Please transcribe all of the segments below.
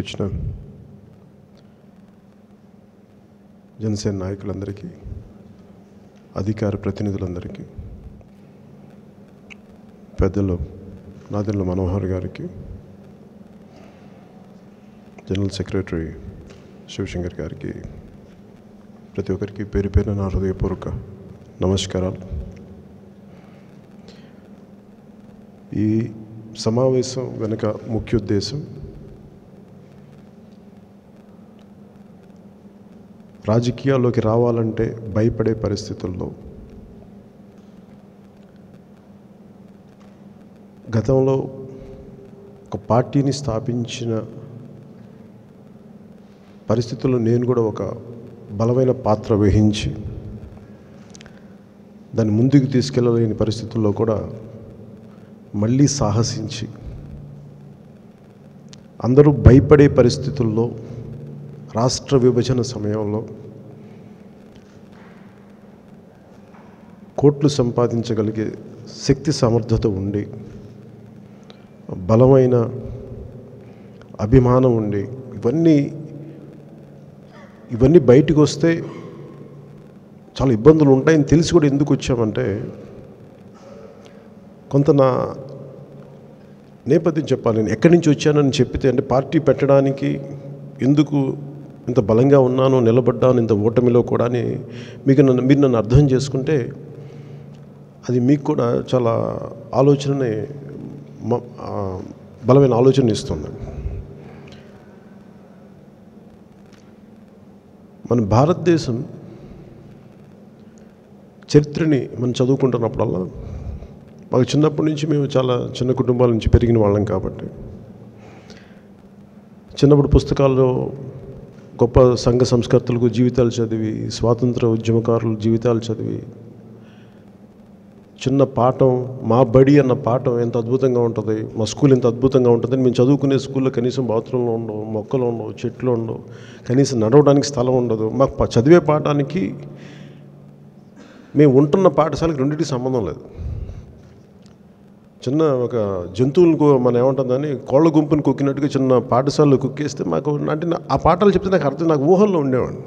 వచ్చిన జనసేన నాయకులందరికీ, అధికార ప్రతినిధులందరికీ, పెద్దలు నాదెండ్ల మనోహర్ గారికి, జనరల్ సెక్రటరీ శివశంకర్ గారికి, ప్రతి ఒక్కరికి పేరు పేరున నా హృదయపూర్వక నమస్కారాలు. ఈ సమావేశం వెనుక ముఖ్య ఉద్దేశం రాజకీయాల్లోకి రావాలంటే భయపడే పరిస్థితుల్లో గతంలో ఒక పార్టీని స్థాపించిన పరిస్థితుల్లో నేను కూడా ఒక బలమైన పాత్ర వహించి దాన్ని ముందుకు తీసుకెళ్ళలేని పరిస్థితుల్లో కూడా మళ్ళీ సాహసించి అందరూ భయపడే పరిస్థితుల్లో రాష్ట్ర విభజన సమయంలో కోట్లు సంపాదించగలిగే శక్తి సమర్థత ఉండి, బలమైన అభిమానం ఉండి, ఇవన్నీ బయటికి వస్తే చాలా ఇబ్బందులు ఉంటాయని తెలిసి కూడా ఎందుకు వచ్చామంటే, కొంత నా నేపథ్యం చెప్పాలి. నేను ఎక్కడి నుంచి వచ్చానని చెప్పితే, అంటే పార్టీ పెట్టడానికి ఎందుకు ఇంత బలంగా ఉన్నాను, నిలబడ్డాను ఇంత ఓటమిలో కూడా అని మీరు నన్ను అర్థం చేసుకుంటే అది మీకు కూడా చాలా ఆలోచనని, బలమైన ఆలోచన ఇస్తుంది. మన భారతదేశం చరిత్రని మనం చదువుకుంటున్నప్పుడల్లా, మాకు చిన్నప్పటి నుంచి మేము చాలా చిన్న కుటుంబాల నుంచి పెరిగిన వాళ్ళం కాబట్టి చిన్నప్పుడు పుస్తకాల్లో గొప్ప సంఘ సంస్కర్తలకు జీవితాలు చదివి, స్వాతంత్ర ఉద్యమకారుల జీవితాలు చదివి, చిన్న పాఠం, మా బడి అన్న పాఠం ఎంత అద్భుతంగా ఉంటుంది, మా స్కూల్ ఎంత అద్భుతంగా ఉంటుందని మేము చదువుకునే స్కూల్లో కనీసం బాత్రూంలో ఉండవు, మొక్కలు ఉండవు, చెట్లు ఉండవు, కనీసం నడవడానికి స్థలం ఉండదు. మాకు చదివే పాఠానికి మేము ఉంటున్న పాఠశాలకు రెండింటికి సంబంధం లేదు. చిన్న ఒక జంతువులకు మనం ఏమంటుందని కోళ్ళ గుంపుని కుక్కినట్టుగా చిన్న పాఠశాలలో కుక్కేస్తే మాకు, అంటే ఆ పాఠాలు చెప్తే నాకు అర్థం, నాకు ఊహల్లో ఉండేవాడిని.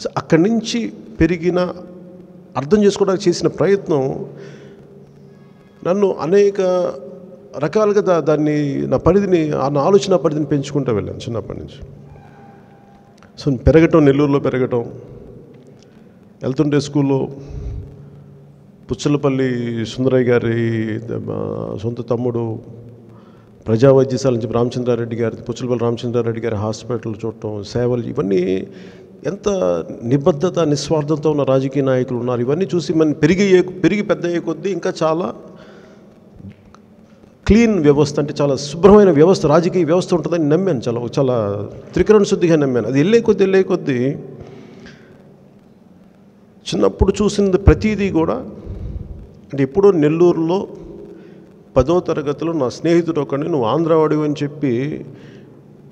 సో అక్కడి నుంచి పెరిగిన, అర్థం చేసుకోవడానికి చేసిన ప్రయత్నం నన్ను అనేక రకాలుగా దాన్ని, నా పరిధిని, నా ఆలోచన పరిధిని పెంచుకుంటూ వెళ్ళాను చిన్నప్పటి నుంచి. సో పెరగటం, నెల్లూరులో పెరగటం, వెళ్తుంటే స్కూల్లో పుచ్చలపల్లి సుందరయ్య గారి సొంత తమ్ముడు ప్రజా వైద్యశాల నుంచి రామచంద్రారెడ్డి గారి, పుచ్చలపల్లి రామచంద్రారెడ్డి గారి హాస్పిటల్ చూడటం, సేవలు, ఇవన్నీ ఎంత నిబద్ధత, నిస్వార్థంతో ఉన్న రాజకీయ నాయకులు ఉన్నారు. ఇవన్నీ చూసి మనం పెరిగి పెద్ద అయ్యే కొద్దీ ఇంకా చాలా క్లీన్ వ్యవస్థ, అంటే చాలా శుభ్రమైన వ్యవస్థ, రాజకీయ వ్యవస్థ ఉంటుందని నమ్మాను. చాలా త్రికరణ శుద్ధిగా నమ్మాను. అది వెళ్ళే కొద్దీ చిన్నప్పుడు చూసినది ప్రతీదీ కూడా, అంటే ఎప్పుడో నెల్లూరులో 10వ తరగతిలో నా స్నేహితుడు ఒకడిని, నువ్వు ఆంధ్రావాడివి అని చెప్పి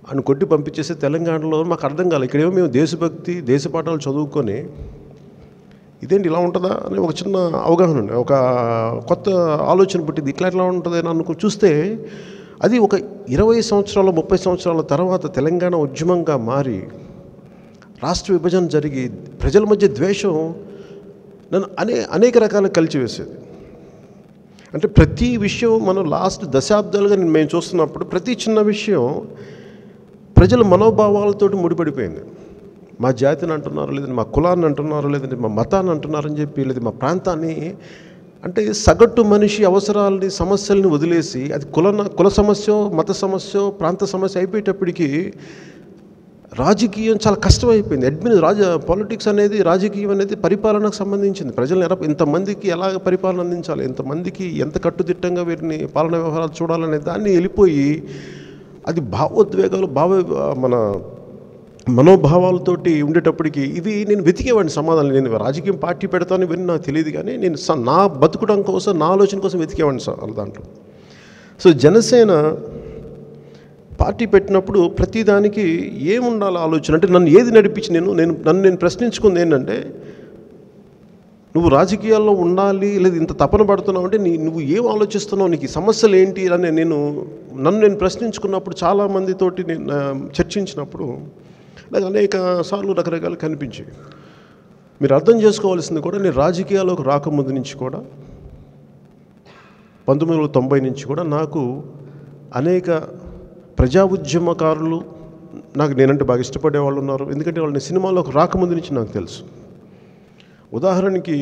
అని కొట్టి పంపించేస్తే తెలంగాణలో మాకు అర్థం కాలేదు. ఇక్కడేమో మేము దేశభక్తి, దేశపాఠాలు చదువుకొని ఇదేంటి ఇలా ఉంటుందా అని ఒక చిన్న అవగాహన ఉండే, ఒక కొత్త ఆలోచన పుట్టింది. ఇట్లా ఉంటుంది అని చూస్తే అది ఒక 20 సంవత్సరాలు 30 సంవత్సరాల తర్వాత తెలంగాణ ఉద్యమంగా మారి రాష్ట్ర విభజన జరిగి ప్రజల మధ్య ద్వేషం నన్ను అనేక రకాల కలిచివేసేది. అంటే ప్రతి విషయం మనం లాస్ట్ దశాబ్దాలుగా మేము చూస్తున్నప్పుడు ప్రతి చిన్న విషయం ప్రజల మనోభావాలతో ముడిపడిపోయింది. మా జాతిని అంటున్నారు, లేదంటే మా కులాన్ని అంటున్నారు, లేదంటే మా మతాన్ని అంటున్నారని చెప్పి, లేదా మా ప్రాంతాన్ని, అంటే సగటు మనిషి అవసరాలని, సమస్యల్ని వదిలేసి అది కుల సమస్య, మత సమస్య, ప్రాంత సమస్య అయిపోయేటప్పటికీ రాజకీయం చాలా కష్టమైపోయింది. పాలిటిక్స్ అనేది, రాజకీయం అనేది పరిపాలనకు సంబంధించింది. ప్రజలను ఇంతమందికి ఎలా పరిపాలన అందించాలి, ఇంతమందికి ఎంత కట్టుదిట్టంగా వీరిని పాలనా వ్యవహారాలు చూడాలనే దాన్ని వెళ్ళిపోయి అది భావోద్వేగాలు, మన మనోభావాలతోటి ఉండేటప్పటికి ఇవి నేను వెతికేవాడిని సమాధానం. నేను రాజకీయం పార్టీ పెడతాను ఇవన్నీ నాకు తెలియదు, కానీ నేను నా బతుకడం కోసం, నా ఆలోచన కోసం వెతికేవాడిని దాంట్లో. సో జనసేన పార్టీ పెట్టినప్పుడు ప్రతిదానికి ఏముండాలి ఆలోచన, అంటే నన్ను ఏది నడిపించి నన్ను నేను ప్రశ్నించుకుంది ఏంటంటే, నువ్వు రాజకీయాల్లో ఉండాలి లేదా ఇంత తపన పడుతున్నావు అంటే నువ్వు ఏం ఆలోచిస్తున్నావు, నీకు ఈ సమస్యలు ఏంటి అని నన్ను నేను ప్రశ్నించుకున్నప్పుడు, చాలామందితోటి నేను చర్చించినప్పుడు నాకు అనేక సార్లు రకరకాలు కనిపించాయి. మీరు అర్థం చేసుకోవాల్సింది కూడా, నేను రాజకీయాల్లోకి రాకముందు నుంచి కూడా 1990 నుంచి కూడా నాకు అనేక ప్రజా ఉద్యమకారులు నాకు నేనంటే బాగా ఇష్టపడే వాళ్ళు ఉన్నారు. ఎందుకంటే వాళ్ళని సినిమాలోకి రాకముందు నుంచి నాకు తెలుసు. ఉదాహరణకి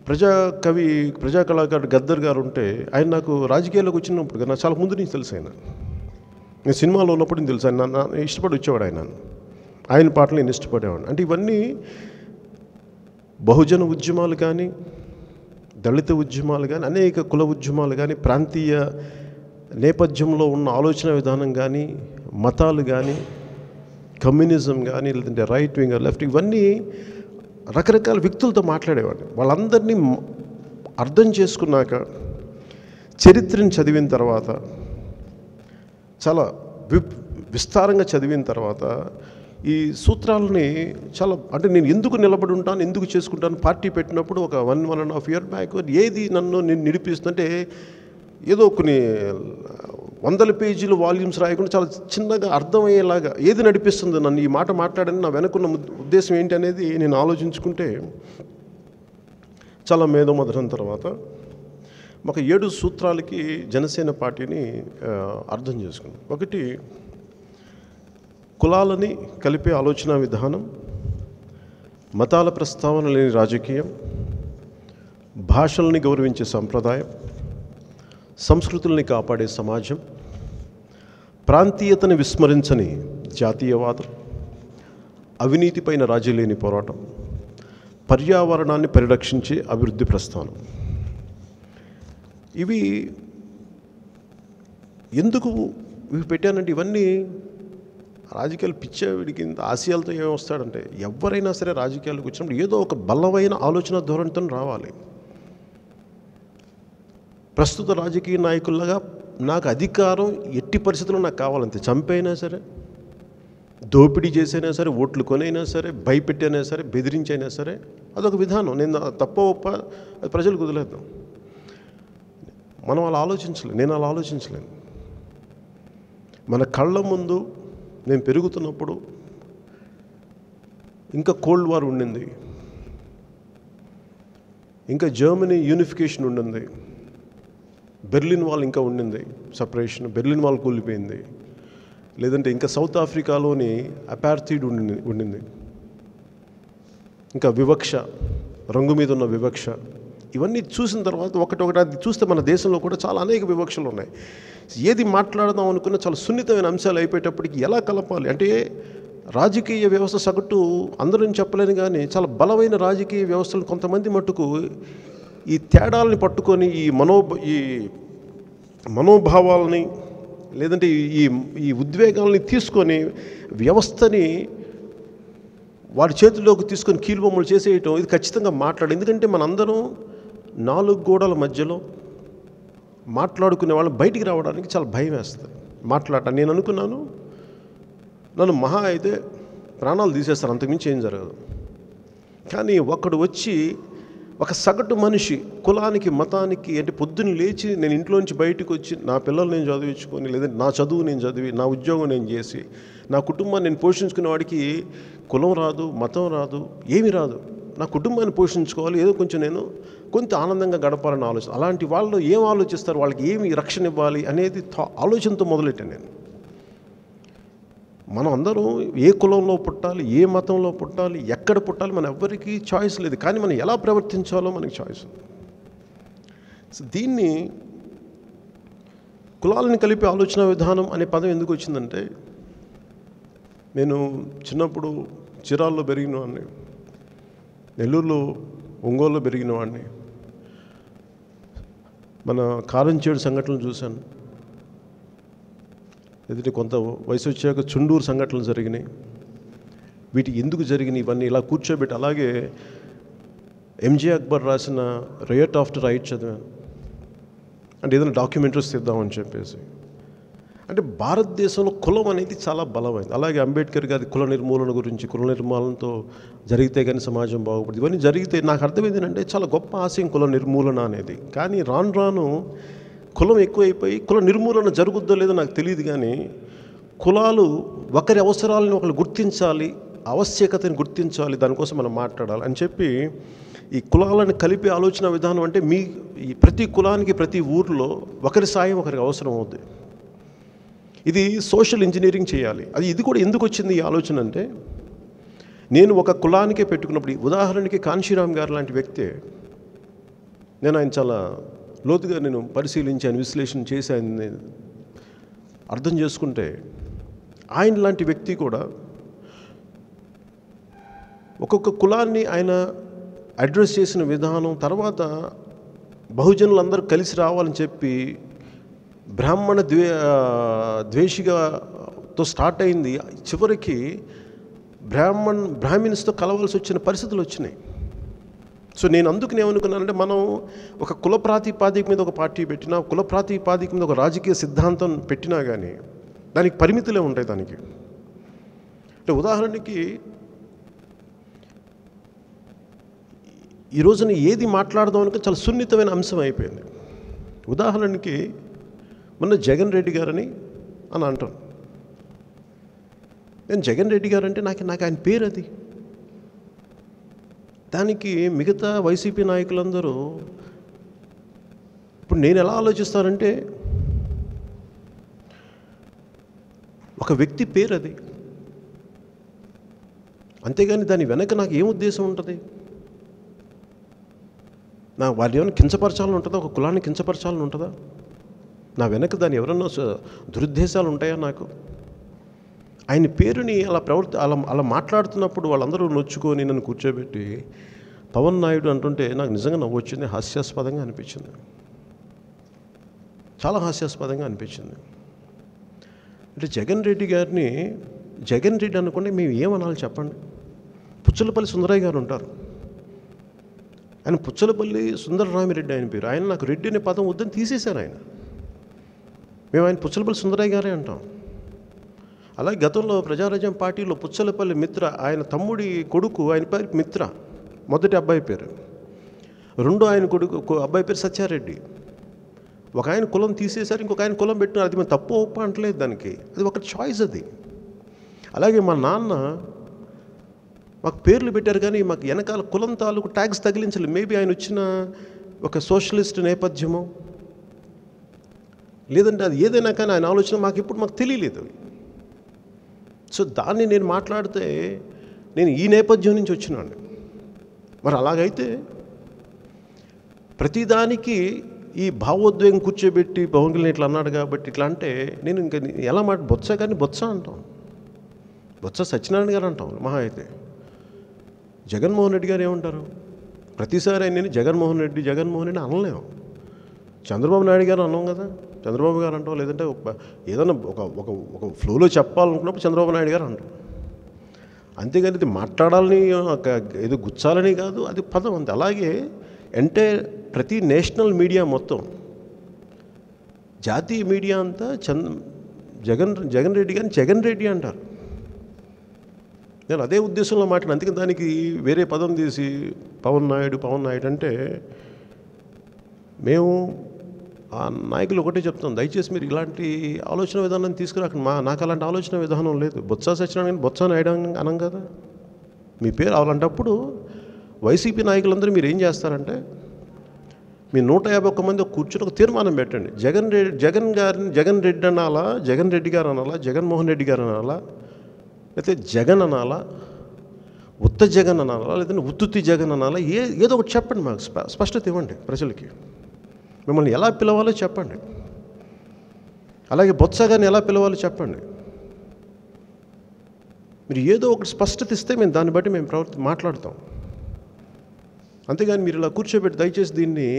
ప్రజా కళాకారుడు గద్దర్ గారు ఉంటే, ఆయన నాకు రాజకీయాల్లోకి వచ్చినప్పుడు నాకు చాలా ముందు నుంచి తెలుసు. నేను సినిమాలో ఉన్నప్పుడు తెలుసు. ఆయన ఇష్టపడి వచ్చేవాడు. ఆయన పాటలు నేను ఇష్టపడేవాడు. అంటే ఇవన్నీ బహుజన ఉద్యమాలు కానీ, దళిత ఉద్యమాలు కానీ, అనేక కుల ఉద్యమాలు కానీ, ప్రాంతీయ నేపథ్యంలో ఉన్న ఆలోచన విధానం కానీ, మతాలు కానీ, కమ్యూనిజం కానీ, లేదంటే రైట్ వింగ్ లెఫ్ట్, ఇవన్నీ రకరకాల వ్యక్తులతో మాట్లాడేవాడిని. వాళ్ళందరినీ అర్థం చేసుకున్నాక, చరిత్రను చదివిన తర్వాత, చాలా విస్తారంగా చదివిన తర్వాత ఈ సూత్రాలని చాలా, అంటే నేను ఎందుకు నిలబడి ఉంటాను, ఎందుకు చేసుకుంటాను, పార్టీ పెట్టినప్పుడు ఒక 1.5 year బ్యాక్ ఏది నన్ను నేను నిడిపిస్తుందంటే, ఏదో కొన్ని 100 పేజీలు వాల్యూమ్స్ రాయకుండా చాలా చిన్నగా అర్థమయ్యేలాగా ఏది నడిపిస్తుంది నన్ను ఈ మాట మాట్లాడని, నా వెనుకున్న ఉద్దేశం ఏంటి అనేది నేను ఆలోచించుకుంటే, చాలా మేధోమథనం తర్వాత ఒక 7 సూత్రాలకి జనసేన పార్టీని అర్థం చేసుకున్నాను. ఒకటి, కులాలని కలిపే ఆలోచన విధానం, మతాల ప్రస్తావన లేని రాజకీయం, భాషల్ని గౌరవించే సంప్రదాయం, సంస్కృతుల్ని కాపాడే సమాజం, ప్రాంతీయతని విస్మరించని జాతీయవాదం, అవినీతిపైన రాజీ లేని పోరాటం, పర్యావరణాన్ని పరిరక్షించే అభివృద్ధి ప్రస్థానం. ఇవి ఎందుకు పెట్టానంటే, ఇవన్నీ రాజకీయాలు పిచ్చేవిడికి ఇంత ఆశయాలతో ఏమొస్తాడంటే, ఎవరైనా సరే రాజకీయాలకు వచ్చినప్పుడు ఏదో ఒక బలమైన ఆలోచన ధోరణితో రావాలి. ప్రస్తుత రాజకీయ నాయకుల్లాగా నాకు అధికారం ఎట్టి పరిస్థితుల్లో నాకు కావాలంతే, చంపైనా సరే, దోపిడీ చేసైనా సరే, ఓట్లు కొనైనా సరే, భయపెట్టైనా సరే, బెదిరించైనా సరే, అదొక విధానం. నేను తప్ప ఒప్ప అది ప్రజలకు వదిలేద్దాం. మనం అలా ఆలోచించలేను, నేను అలా ఆలోచించలేను. మన కళ్ళ ముందు నేను పెరుగుతున్నప్పుడు ఇంకా కోల్డ్ వార్ ఉండింది, ఇంకా జర్మనీ యూనిఫికేషన్ ఉండింది, బెర్లిన్ వాల్ ఇంకా ఉండింది, సపరేషన్, బెర్లిన్ వాల్ కూలిపోయింది. లేదంటే ఇంకా సౌత్ ఆఫ్రికాలోని అపార్థైడ్ ఉండింది, ఇంకా వివక్ష, రంగు మీద ఉన్న వివక్ష. ఇవన్నీ చూసిన తర్వాత ఒకటి అది చూస్తే మన దేశంలో కూడా చాలా అనేక వివక్షలు ఉన్నాయి. ఏది మాట్లాడదాం అనుకున్న చాలా సున్నితమైన అంశాలు అయిపోయేటప్పటికి ఎలా కలపాలి అంటే, రాజకీయ వ్యవస్థ సగటు అందరూ చెప్పలేను కానీ, చాలా బలమైన రాజకీయ వ్యవస్థలు కొంతమంది మట్టుకు ఈ తేడాలని పట్టుకొని ఈ మనోభావాలని లేదంటే ఈ ఉద్వేగాలని తీసుకొని వ్యవస్థని వారి చేతుల్లోకి తీసుకొని కీలుబొమ్మలు చేసేయటం, ఇది ఖచ్చితంగా మాట్లాడు. ఎందుకంటే మనందరం 4 గోడల మధ్యలో మాట్లాడుకునే వాళ్ళు బయటికి రావడానికి చాలా భయం వేస్తుంది మాట్లాడటం. నేను అనుకున్నాను, నన్ను మహా అయితే ప్రాణాలు తీసేస్తారు, అంతకుమించి ఏం జరగదు. కానీ ఒకడు వచ్చి, ఒక సగటు మనిషి కులానికి మతానికి అంటే పొద్దున్న లేచి నేను ఇంట్లోంచి బయటకు వచ్చి నా పిల్లలు నేను చదివించుకొని, లేదంటే నా చదువు నేను చదివి, నా ఉద్యోగం నేను చేసి, నా కుటుంబాన్ని నేను పోషించుకునే వాడికి కులం రాదు, మతం రాదు, ఏమీ రాదు. నా కుటుంబాన్ని పోషించుకోవాలి, ఏదో కొంత ఆనందంగా గడపాలని ఆలోచన. అలాంటి వాళ్ళు ఏం ఆలోచిస్తారు, వాళ్ళకి ఏమి రక్షణ ఇవ్వాలి అనేది ఆలోచనతో మొదలెట్టాను నేను. మనం అందరం ఏ కులంలో పుట్టాలి, ఏ మతంలో పుట్టాలి, ఎక్కడ పుట్టాలి, మన ఎవ్వరికీ చాయిస్ లేదు. కానీ మనం ఎలా ప్రవర్తించాలో మనకి చాయిస్ ఉంది. సో దీన్ని కులాలను కలిపే ఆలోచన విధానం అనే పదం ఎందుకు వచ్చిందంటే, నేను చిన్నప్పుడు చిరాల్లో పెరిగిన వాడిని, నెల్లూరులో ఒంగోలులో పెరిగిన వాడిని. మన కారంచేడు సంఘటనలు చూశాను, లేదంటే కొంత వయసు వచ్చాక చుండూరు సంఘటనలు జరిగినాయి. వీటి ఎందుకు జరిగినాయి ఇవన్నీ ఇలా కూర్చోబెట్టి, అలాగే ఎంజే అక్బర్ రాసిన రైట్ ఆఫ్టర్ రైట్ చదివాను. అంటే ఏదైనా డాక్యుమెంటరీస్ తీద్దామని చెప్పేసి. అంటే భారతదేశంలో కులం అనేది చాలా బలమైంది. అలాగే అంబేద్కర్ గారి కుల నిర్మూలన గురించి, కుల నిర్మూలనతో జరిగితే కానీ సమాజం బాగుపడుతుంది, ఇవన్నీ జరిగితే నాకు అర్థమైంది ఏంటంటే చాలా గొప్ప ఆశయం కుల నిర్మూలన అనేది. కానీ రాను రాను కులం ఎక్కువైపోయి కుల నిర్మూలన జరుగుద్దో లేదో నాకు తెలియదు, కానీ కులాలు ఒకరి అవసరాలను ఒకరు గుర్తించాలి, ఆవశ్యకతను గుర్తించాలి, దానికోసం మనం మాట్లాడాలి అని చెప్పి ఈ కులాలను కలిపి ఆలోచన విధానం అంటే ఈ ప్రతి కులానికి ప్రతి ఊర్లో ఒకరి సాయం ఒకరికి అవసరం అవుతుంది. ఇది సోషల్ ఇంజనీరింగ్ చేయాలి. ఇది కూడా ఎందుకు వచ్చింది ఈ ఆలోచన అంటే, నేను ఒక కులానికే పెట్టుకున్నప్పుడు, ఉదాహరణకి కాంశీరామ్ గారు లాంటి వ్యక్తే, నేను ఆయన చాలా లోతుగా నేను పరిశీలించాను, విశ్లేషణ చేసి ఆయన్ని అర్థం చేసుకుంటే, ఆయన లాంటి వ్యక్తి కూడా ఒక్కొక్క కులాన్ని ఆయన అడ్రస్ చేసిన విధానం, తర్వాత బహుజనులందరూ కలిసి రావాలని చెప్పి బ్రాహ్మణ ద్వేషిగాతో స్టార్ట్ అయింది. చివరికి బ్రాహ్మిన్స్తో కలవాల్సి వచ్చిన పరిస్థితులు వచ్చినాయి. సో నేను అందుకు ఏమనుకున్నానంటే, మనం ఒక కుల ప్రాతిపాదిక మీద ఒక పార్టీ పెట్టినా, కుల ప్రాతిపాదిక మీద ఒక రాజకీయ సిద్ధాంతం పెట్టినా కానీ దానికి పరిమితులే ఉంటాయి. దానికి అంటే ఉదాహరణకి ఈ రోజున ఏది మాట్లాడదాం అనుకో చాలా సున్నితమైన అంశం అయిపోయింది. ఉదాహరణకి మొన్న జగన్ రెడ్డి గారని అంటాను. నేను జగన్ రెడ్డి గారు అంటే నాకు ఆయన పేరు అది. దానికి మిగతా వైసీపీ నాయకులందరూ ఇప్పుడు నేను ఎలా ఆలోచిస్తానంటే, ఒక వ్యక్తి పేరు అది, అంతేగాని దాని వెనక నాకు ఏం ఉద్దేశం ఉంటుంది? వాళ్ళు ఏమైనా కించపరచాలని ఉంటుందా? ఒక కులాన్ని కించపరచాలని ఉంటుందా? నా వెనక దాన్ని ఎవరన్నా దురుద్దేశాలు ఉంటాయా నాకు? ఆయన పేరుని అలా మాట్లాడుతున్నప్పుడు వాళ్ళందరూ నొచ్చుకొని నన్ను కూర్చోబెట్టి పవన్ నాయుడు అంటుంటే నాకు నిజంగా నవ్వు వచ్చింది, హాస్యాస్పదంగా అనిపించింది, చాలా హాస్యాస్పదంగా అనిపించింది. అంటే జగన్ రెడ్డి గారిని జగన్ రెడ్డి అనుకుంటే మేము ఏమనాలి చెప్పండి? పుచ్చలపల్లి సుందరయ్య గారు ఉంటారు, ఆయన పుచ్చలపల్లి సుందరరామిరెడ్డి ఆయన పేరు. ఆయన నాకు రెడ్డి అనే పదం వద్దని తీసేశారు ఆయన. మేము ఆయన పుచ్చలపల్లి సుందరయ్య గారే అంటాం. అలాగే గతంలో ప్రజారాజ్యం పార్టీలో పుచ్చలపల్లి మిత్ర, ఆయన తమ్ముడి కొడుకు, ఆయన పేరు మిత్ర, మొదటి అబ్బాయి పేరు. రెండో ఆయన కొడుకు అబ్బాయి పేరు సత్యారెడ్డి. ఒక ఆయన కులం తీసేశారు, ఇంకొక ఆయన కులం పెట్టినారు. అది మేము తప్పు ఒప్ప అంటలేదు, దానికి అది ఒక చాయిస్ అది. అలాగే మా నాన్న మాకు పేర్లు పెట్టారు, కానీ మాకు వెనకాల కులం తాలూకు ట్యాగ్స్ తగిలించలేదు. మేబీ ఆయన వచ్చిన ఒక సోషలిస్ట్ నేపథ్యము, లేదంటే అది ఏదైనా కానీ ఆయన ఆలోచన మాకు తెలియలేదు. సో దాన్ని నేను మాట్లాడితే నేను ఈ నేపథ్యం నుంచి వచ్చినాను. మరి అలాగైతే ప్రతిదానికి ఈ భావోద్వేగం కూర్చోబెట్టి పవన్ కళ్యాణ్ ఇట్లా అన్నాడు కాబట్టి ఇట్లా అంటే నేను ఇంకా ఎలా బొత్స కానీ బొత్స అంటాం, బొత్స సత్యనారాయణ గారు అంటాం మహా అయితే. జగన్మోహన్ రెడ్డి గారు ఏమంటారు? ప్రతిసారి ఆయన నేను జగన్మోహన్ రెడ్డి అనలేము. చంద్రబాబు నాయుడు గారు అన్నాం కదా, చంద్రబాబు గారు అంటాం, లేదంటే ఏదన్నా ఒక ఫ్లోలో చెప్పాలనుకున్నప్పుడు చంద్రబాబు నాయుడు గారు అంటాం. అంతేగాని ఇది మాట్లాడాలని ఏదో గుచ్చాలని కాదు, అది పదం అంతే. అలాగే అంటే ప్రతి నేషనల్ మీడియా మొత్తం, జాతీయ మీడియా అంతా జగన్ రెడ్డి గారిని జగన్ రెడ్డి అంటారు. నేను అదే ఉద్దేశంలో మాట్లాడాను. అందుకని దానికి వేరే పదం తీసి పవన్ నాయుడు అంటే మేము ఆ నాయకులు ఒకటే చెప్తాం, దయచేసి మీరు ఇలాంటి ఆలోచన విధానాన్ని తీసుకురాకండి. నాకు అలాంటి ఆలోచన విధానం లేదు. బొత్స సత్యనారాయణ బొత్స నాయుడు అనం కదా మీ పేరు. అలాంటప్పుడు వైసీపీ నాయకులందరూ మీరు ఏం చేస్తారంటే, మీ 151 మంది కూర్చొని ఒక తీర్మానం పెట్టండి. జగన్ రెడ్డి అనాలా, జగన్ రెడ్డి గారు అనాలా, జగన్మోహన్ రెడ్డి గారు అనాలా, లేకపోతే జగన్ అనాలా, ఉత్త జగన్ అనాలా, లేదంటే ఉత్తుత్తి జగన్ అనాలా, ఏదో ఒకటి చెప్పండి, మాకు స్పష్టత ఇవ్వండి. ప్రజలకి మిమ్మల్ని ఎలా పిలవాలో చెప్పండి. అలాగే బొత్స గారిని ఎలా పిలవాలో చెప్పండి. మీరు ఏదో ఒకటి స్పష్టత ఇస్తే మేము దాన్ని బట్టి మేము మాట్లాడతాం. అంతేగాని మీరు ఇలా కూర్చోబెట్టి దయచేసి దీన్ని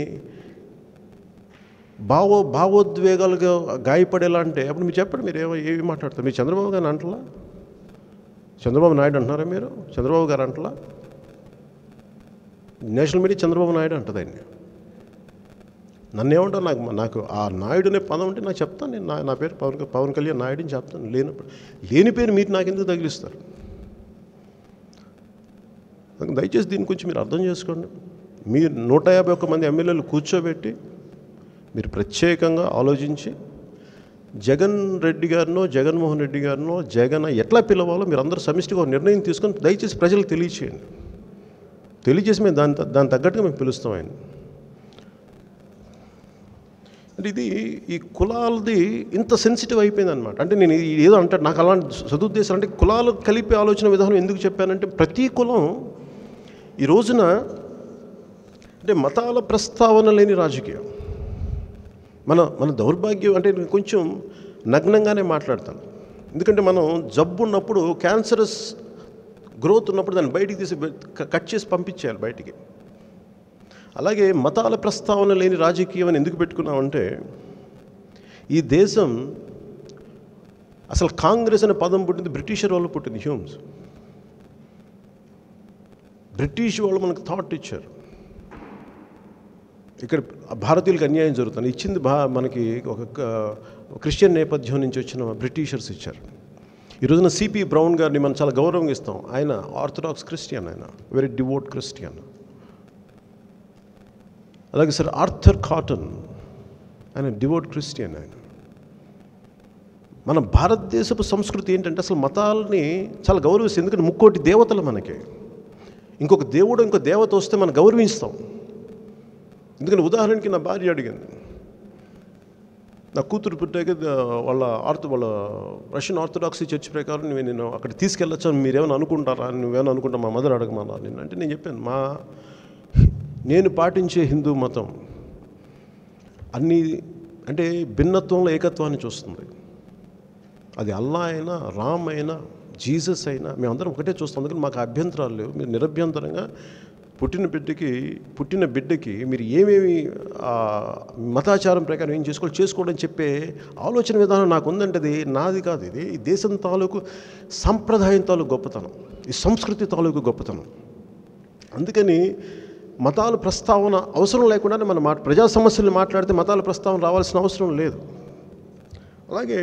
భావోద్వేగాలుగా గాయపడేలా అంటే అప్పుడు మీరు చెప్పండి, మీరు ఏమి మాట్లాడతారు? మీరు చంద్రబాబు గారిని అంటలా, చంద్రబాబు నాయుడు అంటున్నారా? మీరు చంద్రబాబు గారు అంటలా, నేషనల్ మీడియా చంద్రబాబు నాయుడు అంటుంది ఆయన్ని. నన్ను ఏమంటారు, నాకు ఆ నాయుడు అనే పదం ఉంటే నాకు చెప్తాను, నేను నా పేరు పవన్ కళ్యాణ్ నాయుడు అని చెప్తాను. లేని పేరు మీరు నాకు ఎందుకు తగిలిస్తారు? దయచేసి దీని గురించి మీరు అర్థం చేసుకోండి. మీరు 151 మంది ఎమ్మెల్యేలు కూర్చోబెట్టి మీరు ప్రత్యేకంగా ఆలోచించి జగన్మోహన్ రెడ్డి గారినో జగన్ ఎట్లా పిలవాలో మీరు అందరూ సమిష్టిగా ఒక నిర్ణయం తీసుకొని దయచేసి ప్రజలకు తెలియచేయండి. తెలియజేసి మేము దాని తగ్గట్టుగా మేము పిలుస్తాం ఆయన. అంటే ఇది ఈ కులాలది ఇంత సెన్సిటివ్ అయిపోయింది అనమాట. అంటే నేను ఏదో అంటే నాకు అలాంటి సదుద్దేశాలు, అంటే కులాలు కలిపే ఆలోచన విధానం ఎందుకు చెప్పానంటే, ప్రతి కులం ఈ రోజున అంటే మతాల ప్రస్తావన లేని రాజకీయం. మన దౌర్భాగ్యం అంటే నేను కొంచెం నగ్నంగానే మాట్లాడతాను. ఎందుకంటే మనం జబ్బు ఉన్నప్పుడు, క్యాన్సరస్ గ్రోత్ ఉన్నప్పుడు దాన్ని బయటికి తీసి కట్ చేసి పంపించేయాలి బయటికి. అలాగే మతాల ప్రస్తావన లేని రాజకీయం అని ఎందుకు పెట్టుకున్నామంటే, ఈ దేశం అసలు కాంగ్రెస్ అనే పదం పుట్టింది బ్రిటిషర్ వాళ్ళు పుట్టింది. హ్యూమ్స్ బ్రిటిష్ వాళ్ళు మనకు థాట్ ఇచ్చారు, ఇక్కడ భారతీయులకు అన్యాయం జరుగుతుంది. ఇచ్చింది మనకి ఒక క్రిస్టియన్ నేపథ్యం నుంచి వచ్చిన బ్రిటిషర్స్ ఇచ్చారు. ఈ రోజున సిపి బ్రౌన్ గారిని మనం చాలా గౌరవంగా ఇస్తాం. ఆయన ఆర్థడాక్స్ క్రిస్టియన్, ఆయన వెరీ డివోట్ క్రిస్టియన్. అలాగే సార్ ఆర్థర్ కాటన్, ఆయన డివోట్ క్రిస్టియన్. ఆయన మన భారతదేశపు సంస్కృతి ఏంటంటే అసలు మతాలని చాలా గౌరవిస్తాం. ఎందుకంటే 3 దేవతలు మనకి. ఇంకో దేవత వస్తే మనం గౌరవిస్తాం. ఎందుకంటే ఉదాహరణకి నా భార్య అడిగింది, నా కూతురు పుట్టాక వాళ్ళ రష్యన్ ఆర్థడాక్సీ చర్చ్ ప్రకారం నేను అక్కడ తీసుకెళ్ళొచ్చాను, మీరేమైనా అనుకుంటారా, నువ్వేమైనా అనుకుంటా, మా మదర్ అడగమన్నా నేను. అంటే నేను చెప్పాను, నేను పాటించే హిందూ మతం అన్నీ అంటే భిన్నత్వంలో ఏకత్వాన్ని చూస్తుంది. అది అల్లా అయినా, రామ్ అయినా, జీసస్ అయినా మేమందరం ఒకటే చూస్తాం. అందుకని మాకు అభ్యంతరాలు లేవు. మీరు నిరభ్యంతరంగా పుట్టిన బిడ్డకి మీరు ఏమేమి మతాచారం ప్రకారం ఏం చేసుకోవడం చెప్పే ఆలోచన విధానం నాకు ఉందంటే అది నాది కాదు. ఇది ఈ దేశం తాలూకు సంప్రదాయం తాలూకు గొప్పతనం, ఈ సంస్కృతి తాలూకు గొప్పతనం. అందుకని మతాల ప్రస్తావన అవసరం లేకుండానే మనం ప్రజా సమస్యలు మాట్లాడితే మతాల ప్రస్తావన రావాల్సిన అవసరం లేదు. అలాగే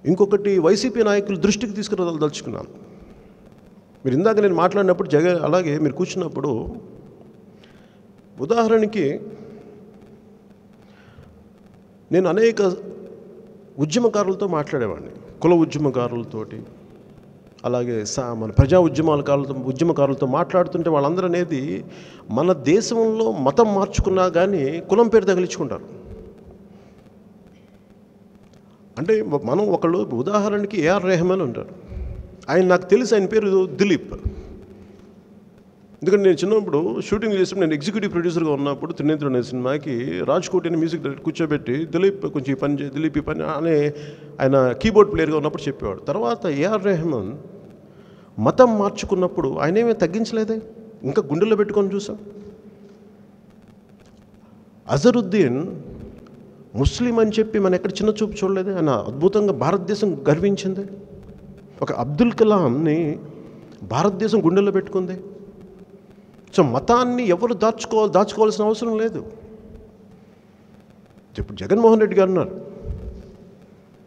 ఇంకొకటి వైసీపీ నాయకుల దృష్టికి తీసుకురాదలుచుకున్నాను. మీరు ఇందాక నేను మాట్లాడినప్పుడు అలాగే మీరు కూర్చున్నప్పుడు ఉదాహరణకి నేను అనేక ఉద్యమకారులతో మాట్లాడేవాడిని, కుల ఉద్యమకారులతోటి, అలాగే మన ప్రజా ఉద్యమకారులతో మాట్లాడుతుంటే వాళ్ళందరూ అనేది మన దేశంలో మతం మార్చుకున్నా కానీ కులం పేరు తగిలించుకుంటారు. అంటే మనం ఒకళ్ళు ఉదాహరణకి ఏఆర్ రెహమాన్ ఉంటారు. ఆయన నాకు తెలిసి ఆయన పేరు దిలీప్. ఎందుకంటే నేను చిన్నప్పుడు షూటింగ్ చేసినప్పుడు, నేను ఎగ్జిక్యూటివ్ ప్రొడ్యూసర్గా ఉన్నప్పుడు త్రినేత్రుడు అనే సినిమాకి రాజ్కోట్ అనే మ్యూజిక్ డైరెక్టర్ కూర్చోబెట్టి దిలీప్ కొంచెం ఈ పని దిలీప్ ఈ పని అనే ఆయన కీబోర్డ్ ప్లేయర్గా ఉన్నప్పుడు చెప్పేవాడు. తర్వాత ఏఆర్ రెహమాన్ మతం మార్చుకున్నప్పుడు ఆయన ఏమీ తగ్గించలేదే, ఇంకా గుండెల్లో పెట్టుకొని చూసాం. అజరుద్దీన్ ముస్లిం అని చెప్పి మన ఎక్కడ చిన్న చూపు చూడలేదు. ఆయన అద్భుతంగా భారతదేశం గర్వించింది. ఒక అబ్దుల్ కలాంని భారతదేశం గుండెల్లో పెట్టుకుంది. సో మతాన్ని ఎవరు దాచుకోవాల్సిన అవసరం లేదు. ఇప్పుడు జగన్మోహన్ రెడ్డి గారు ఉన్నారు,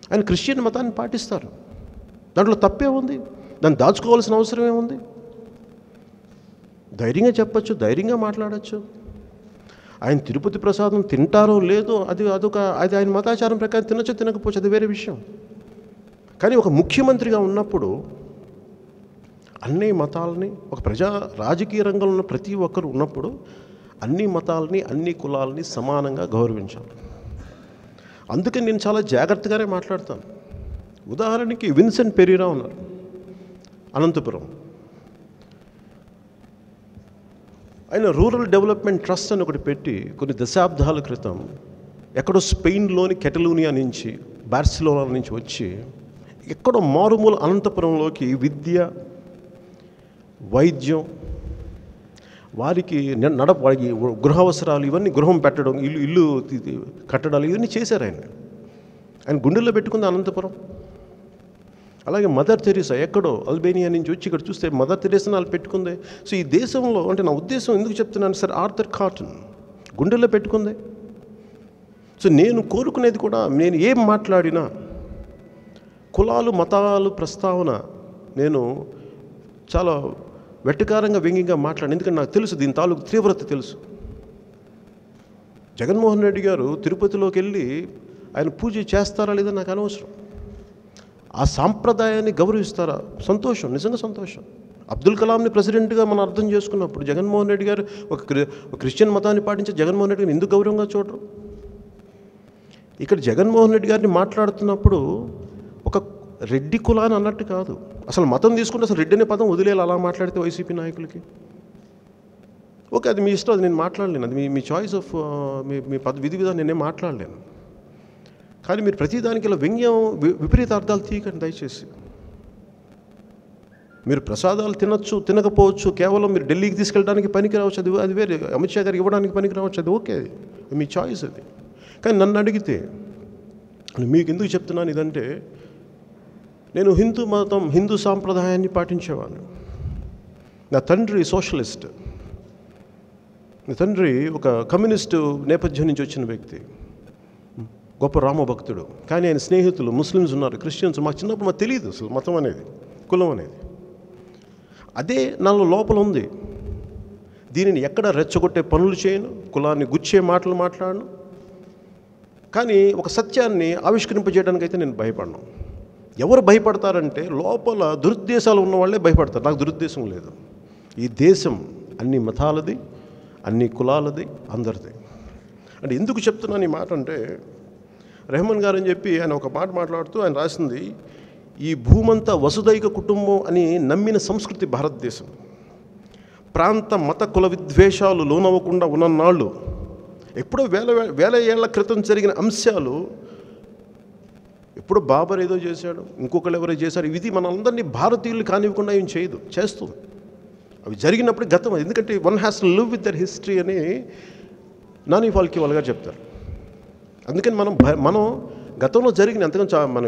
ఆయన క్రిస్టియన్ మతాన్ని పాటిస్తారు, దాంట్లో తప్పే ఉంది, దాన్ని దాచుకోవాల్సిన అవసరం ఏముంది? ధైర్యంగా చెప్పచ్చు, ధైర్యంగా మాట్లాడచ్చు. ఆయన తిరుపతి ప్రసాదం తింటారో లేదో అది ఆయన మతాచారం ప్రకారం తినచ్చో తినకపోవచ్చు, అది వేరే విషయం. కానీ ఒక ముఖ్యమంత్రిగా ఉన్నప్పుడు అన్ని మతాలని, ఒక రాజకీయ రంగంలో ఉన్న ప్రతి ఒక్కరు ఉన్నప్పుడు అన్ని మతాలని, అన్ని కులాలని సమానంగా గౌరవించాలి. అందుకని నేను చాలా జాగ్రత్తగానే మాట్లాడతాను. ఉదాహరణకి విన్సెంట్ పెరీరా ఉన్నారు, అనంతపురం. ఆయన రూరల్ డెవలప్మెంట్ ట్రస్ట్ అని ఒకటి పెట్టి కొన్ని దశాబ్దాల క్రితం ఎక్కడో స్పెయిన్లోని కెటలూనియా నుంచి, బార్సిలోనా నుంచి వచ్చి ఎక్కడో మారుమూల అనంతపురంలోకి విద్య, వైద్యం, వారికి గృహ అవసరాలు, ఇవన్నీ గృహం పెట్టడం, ఇల్లు కట్టడాలు, ఇవన్నీ చేశారు ఆయన గుండెల్లో పెట్టుకుంది అనంతపురం. అలాగే మదర్ తెరీసా ఎక్కడో అల్బేనియా నుంచి వచ్చి ఇక్కడ చూస్తే మదర్ తెరీసాని వాళ్ళు పెట్టుకుంది. సో ఈ దేశంలో అంటే నా ఉద్దేశం ఎందుకు చెప్తున్నాను సార్, ఆర్థర్ కాటన్ గుండెల్లో పెట్టుకుంది. సో నేను కోరుకునేది కూడా, నేను ఏం మాట్లాడినా కులాలు మతాలు ప్రస్తావన నేను చాలా వెటకారంగా వ్యంగ్యంగా మాట్లాడి, ఎందుకంటే నాకు తెలుసు దీని తాలూకు తీవ్రత తెలుసు. జగన్మోహన్ రెడ్డి గారు తిరుపతిలోకి వెళ్ళి ఆయన పూజ చేస్తారా లేదా నాకు అనవసరం. ఆ సాంప్రదాయాన్ని గౌరవిస్తారా? సంతోషం, నిజంగా సంతోషం. అబ్దుల్ కలాంని ప్రెసిడెంట్గా మనం అర్థం చేసుకున్నప్పుడు జగన్మోహన్ రెడ్డి గారు ఒక క్రిస్టియన్ మతాన్ని పాటించే జగన్మోహన్ రెడ్డి గారిని ఎందుకు గౌరవంగా చూడరు? ఇక్కడ జగన్మోహన్ రెడ్డి గారిని మాట్లాడుతున్నప్పుడు ఒక రెడ్డి కులాన్ని అన్నట్టు కాదు, అసలు మతం తీసుకుంటే అసలు రెడ్డి అనే పదం వదిలేయాలి అలా మాట్లాడితే వైసీపీ నాయకులకి. ఓకే, అది మీ ఇష్టం, అది నేను మాట్లాడలేను, అది మీ చాయిస్ ఆఫ్ మీ విధి విధానం నేనేం మాట్లాడలేను. కానీ మీరు ప్రతిదానికి ఇలా వ్యంగ్యం విపరీత అర్థాలు తీయకండి దయచేసి. మీరు ప్రసాదాలు తినచ్చు తినకపోవచ్చు, కేవలం మీరు ఢిల్లీకి తీసుకెళ్ళడానికి పనికి రావచ్చు, అది వేరే. అమిత్ షా గారికి ఇవ్వడానికి పనికి రావచ్చు, అది ఓకే, అది మీ చాయిస్ అది. కానీ నన్ను అడిగితే మీకు ఎందుకు చెప్తున్నాను ఇదంటే, నేను హిందూ మతం హిందూ సాంప్రదాయాన్ని పాటించేవాడిని. నా తండ్రి సోషలిస్ట్, నా తండ్రి ఒక కమ్యూనిస్టు నేపథ్యం నుంచి వచ్చిన వ్యక్తి, గొప్ప రామభక్తుడు. కానీ ఆయన స్నేహితులు ముస్లిమ్స్ ఉన్నారు, క్రిస్టియన్స్. మాకు చిన్నప్పుడు మాకు తెలియదు అసలు మతం అనేది, కులం అనేది. అదే నాలో లోపల ఉంది. దీనిని ఎక్కడ రెచ్చగొట్టే పనులు చేయను, కులాన్ని గుచ్చే మాటలు మాట్లాడను. కానీ ఒక సత్యాన్ని ఆవిష్కరింపజేయడానికి అయితే నేను భయపడను. ఎవరు భయపడతారంటే లోపల దురుద్దేశాలు ఉన్న వాళ్ళే భయపడతారు. నాకు దురుద్దేశం లేదు. ఈ దేశం అన్ని మతాలది, అన్ని కులాలది, అందరిది. అంటే ఎందుకు చెప్తున్నాను ఈ మాట అంటే, రెహమాన్ గారు అని చెప్పి ఆయన ఒక మాట మాట్లాడుతూ ఆయన రాసింది, ఈ భూమంతా వసుదైక కుటుంబం అని నమ్మిన సంస్కృతి భారతదేశం. ప్రాంత మత కుల విద్వేషాలు లోనవ్వకుండా ఉన్ననాళ్ళు, ఎప్పుడో వేల ఏళ్ల క్రితం జరిగిన అంశాలు, ఎప్పుడో బాబర్ ఏదో చేశాడు, ఇంకొకళ్ళు ఎవరో చేశారు, ఇది మనందరినీ భారతీయులు కానివ్వకుండా ఏం చేయదు, చేస్తుంది. అవి జరిగినప్పుడు గతం, ఎందుకంటే one has to live with their history అని నాని ఫాల్కే గారు చెప్తారు. అందుకని మనం గతంలో జరిగిన అంతగా మన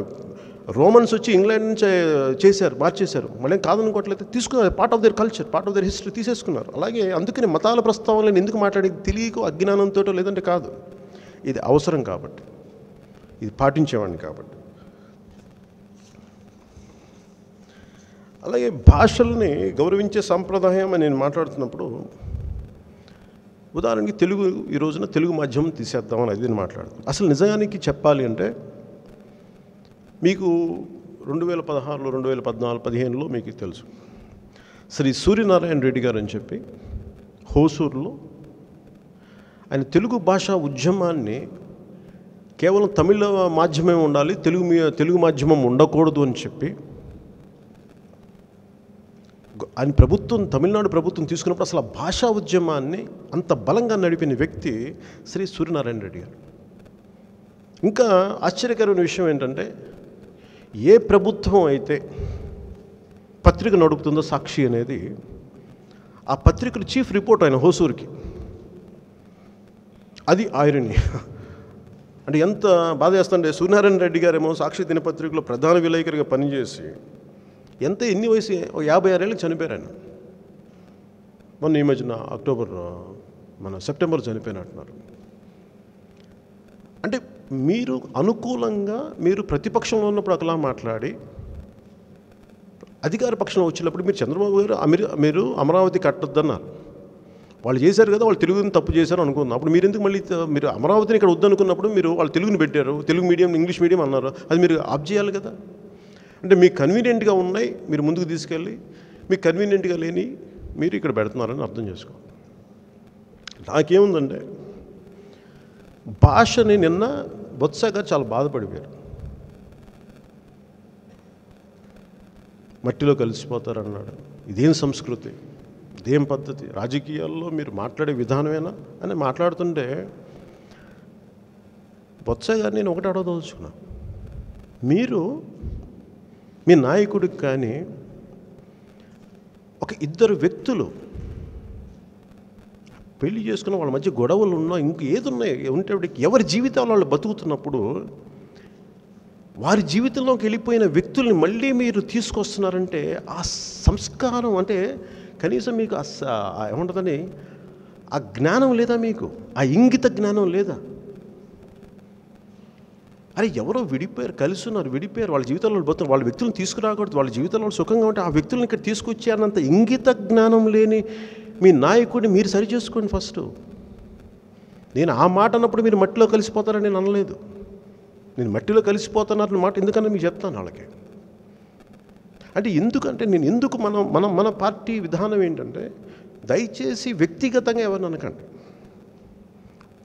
రోమన్స్ వచ్చి ఇంగ్లాండ్ నుంచి చేశారు, మార్చేశారు, మళ్ళీ కాదనుకోవట్లయితే తీసుకున్నారు. Part of their culture, part of their history తీసేసుకున్నారు. అలాగే అందుకని మతాల ప్రస్తావనలను ఎందుకు మాట్లాడేది తెలియక అజ్ఞానంతో లేదంటే కాదు, ఇది అవసరం కాబట్టి, ఇది పాటించేవాడిని కాబట్టి. అలాగే భాషల్ని గౌరవించే సంప్రదాయం అని నేను మాట్లాడుతున్నప్పుడు, ఉదాహరణకి తెలుగు, ఈ రోజున తెలుగు మాధ్యమం తీసేద్దామని అది నేను మాట్లాడుతున్నాను. అసలు నిజానికి చెప్పాలి అంటే, మీకు 2016లో 2014, 15లో మీకు తెలుసు, శ్రీ సూర్యనారాయణ రెడ్డి గారు అని చెప్పి హోసూరులో ఆయన తెలుగు భాషా ఉద్యమాన్ని కేవలం తమిళ మాధ్యమే ఉండాలి, తెలుగు మాధ్యమం ఉండకూడదు అని చెప్పి ఆయన ప్రభుత్వం, తమిళనాడు ప్రభుత్వం తీసుకున్నప్పుడు అసలు ఆ భాషా ఉద్యమాన్ని అంత బలంగా నడిపిన వ్యక్తి శ్రీ సూర్యనారాయణ రెడ్డి గారు. ఇంకా ఆశ్చర్యకరమైన విషయం ఏంటంటే, ఏ ప్రభుత్వం అయితే పత్రిక నడుపుతుందో సాక్షి అనేది, ఆ పత్రికల చీఫ్ రిపోర్ట్ ఆయన హోసూరుకి, అది ఐరనీ. అంటే ఎంత బాధ చేస్తుంటే, సూర్యనారాయణ రెడ్డి గారేమో సాక్షి దినపత్రికలో ప్రధాన విలేకరిగా పనిచేసి ఎన్ని వయసు, 56 ఏళ్ళకి చనిపోయారు ఆయన. మొన్న ఈ మధ్యన సెప్టెంబర్ చనిపోయినట్టున్నారు. అంటే మీరు అనుకూలంగా, మీరు ప్రతిపక్షంలో ఉన్నప్పుడు ఒకలా మాట్లాడి, అధికార పక్షంలో వచ్చినప్పుడు మీరు చంద్రబాబు గారు మీరు అమరావతి కట్టొద్దన్నారు. వాళ్ళు చేశారు కదా, వాళ్ళు తెలుగుని తప్పు చేశారు అనుకుందాం. అప్పుడు మీరు ఎందుకు మళ్ళీ మీరు అమరావతిని ఇక్కడ వద్దనుకున్నప్పుడు మీరు వాళ్ళు తెలుగుని పెట్టారు, తెలుగు మీడియం ఇంగ్లీష్ మీడియం అన్నారు, అది మీరు ఆఫ్ చేయాలి కదా. అంటే మీకు కన్వీనియంట్గా ఉన్నాయి మీరు ముందుకు తీసుకెళ్ళి, మీకు కన్వీనియంట్గా లేని మీరు ఇక్కడ పెడుతున్నారని అర్థం చేసుకో. నాకేముందంటే, భాషని నిన్న బొత్స గారు చాలా బాధపడిపోయారు. మట్టిలో కలిసిపోతారన్నాడు. ఇదేం సంస్కృతి, ఇదేం పద్ధతి, రాజకీయాల్లో మీరు మాట్లాడే విధానమేనా అని మాట్లాడుతుంటే, బొత్స గారు నేను ఒకటి అడగదలుచుకున్నా, మీరు మీ నాయకుడికి కానీ ఒక ఇద్దరు వ్యక్తులు పెళ్లి చేసుకున్న వాళ్ళ మధ్య గొడవలు ఉన్నా, ఇంక ఏదున్నాయి ఉంటే ఎవరి జీవితాలు వాళ్ళు బతుకుతున్నప్పుడు వారి జీవితంలోకి వెళ్ళిపోయిన వ్యక్తుల్ని మళ్ళీ మీరు తీసుకొస్తున్నారంటే ఆ సంస్కారం అంటే కనీసం మీకు ఏమంటుందని ఆ జ్ఞానం లేదా మీకు? ఆ ఇంగిత జ్ఞానం లేదా? అరే ఎవరో విడిపోయారు, కలిసి ఉన్నారు, విడిపోయారు, వాళ్ళ జీవితాల్లో పోతున్నారు, వాళ్ళ వ్యక్తులను తీసుకురాకూడదు, వాళ్ళ జీవితాల్లో సుఖంగా ఉంటే ఆ వ్యక్తులను ఇక్కడ తీసుకొచ్చారన్నంత ఇంగిత జ్ఞానం లేని మీ నాయకుడిని మీరు సరి చేసుకోండి ఫస్ట్. నేను ఆ మాట అన్నప్పుడు మీరు మట్టిలో కలిసిపోతారని నేను అనలేదు. నేను మట్టిలో కలిసిపోతానన్న మాట ఎందుకన్నా మీకు చెప్తాను వాళ్ళకి. అంటే ఎందుకంటే నేను ఎందుకు మన పార్టీ విధానం ఏంటంటే, దయచేసి వ్యక్తిగతంగా ఎవరిని అనకండి.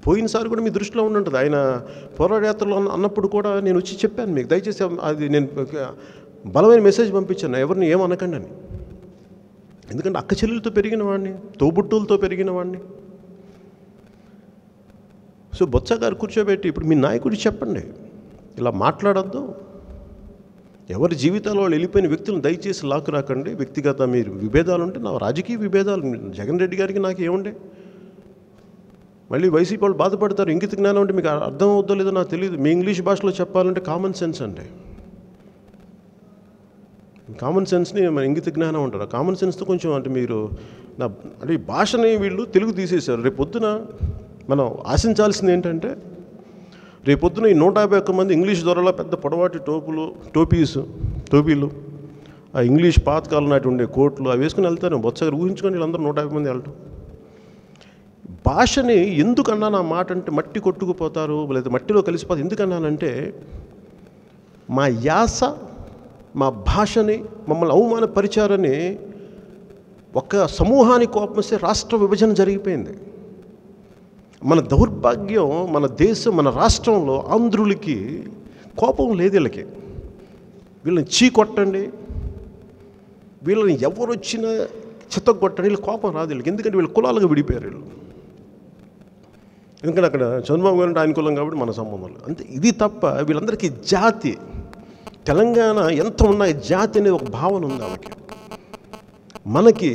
పోయినసారి కూడా మీ దృష్టిలో ఉండుంటుంది. ఆయన పోరాటయాత్రలో అన్నప్పుడు కూడా నేను వచ్చి చెప్పాను మీకు, దయచేసి అది నేను బలమైన మెసేజ్ పంపించాను, ఎవరిని ఏమనకండి అని. ఎందుకంటే అక్క చెల్లెలతో పెరిగిన వాడిని, తోబుట్టులతో పెరిగిన వాడిని. సో బొత్స గారు కూర్చోబెట్టి ఇప్పుడు మీ నాయకుడికి చెప్పండి, ఇలా మాట్లాడద్దు, ఎవరి జీవితాల్లో వాళ్ళు వెళ్ళిపోయిన వ్యక్తులను దయచేసి లాక్కు రాకండి. వ్యక్తిగత మీరు విభేదాలు ఉంటే నా రాజకీయ విభేదాలు, జగన్ రెడ్డి గారికి నాకు ఏముండే, మళ్ళీ వైసీపీ వాళ్ళు బాధపడతారు. ఇంగిత జ్ఞానం అంటే మీకు అర్థం అవుద్దో లేదో నాకు తెలియదు. మీ ఇంగ్లీష్ భాషలో చెప్పాలంటే కామన్ సెన్స్ అంటే, కామన్ సెన్స్ని మన ఇంగిత జ్ఞానం అంటారు. కామన్ సెన్స్తో కొంచెం అంటే మీరు అంటే ఈ భాషని వీళ్ళు తెలుగు తీసేశారు. రేపు పొద్దున మనం ఆశించాల్సింది ఏంటంటే, రేపొద్దున ఈ 151 మంది ఇంగ్లీష్ దొరలా పెద్ద పొడవాటి టోపీలు, ఆ ఇంగ్లీష్ పాతకాలం నాటి ఉండే కోట్లు అవి వేసుకుని వెళ్తారు. బొత్సగారు ఊహించుకొని వీళ్ళందరూ 150 మంది వెళ్ళటం. భాషని ఎందుకన్నాను ఆ మాట అంటే, మట్టి కొట్టుకుపోతారు లేదా మట్టిలో కలిసిపోతారు ఎందుకన్నానంటే, మా యాస మా భాషని మమ్మల్ని అవమానపరిచారని ఒక సమూహానికి కోపం వస్తే రాష్ట్ర విభజన జరిగిపోయింది. మన దౌర్భాగ్యం, మన దేశం, మన రాష్ట్రంలో ఆంధ్రులకి కోపం లేదు. వీళ్ళని కొట్టండి, వీళ్ళని ఎవరు వచ్చినా చిత్తగొట్టండి, వీళ్ళ కోపం రాదు వీళ్ళకి. ఎందుకంటే వీళ్ళ కులాలుగా విడిపోయారు వీళ్ళు. ఎందుకంటే అక్కడ చంద్రబాబు గారు అంటే ఆయన కులం కాబట్టి మన సంబంధాలు అంతే. ఇది తప్ప వీళ్ళందరికీ జాతి, తెలంగాణ ఎంత ఉన్నా జాతి అనేది ఒక భావన ఉంది వాళ్ళకి. మనకి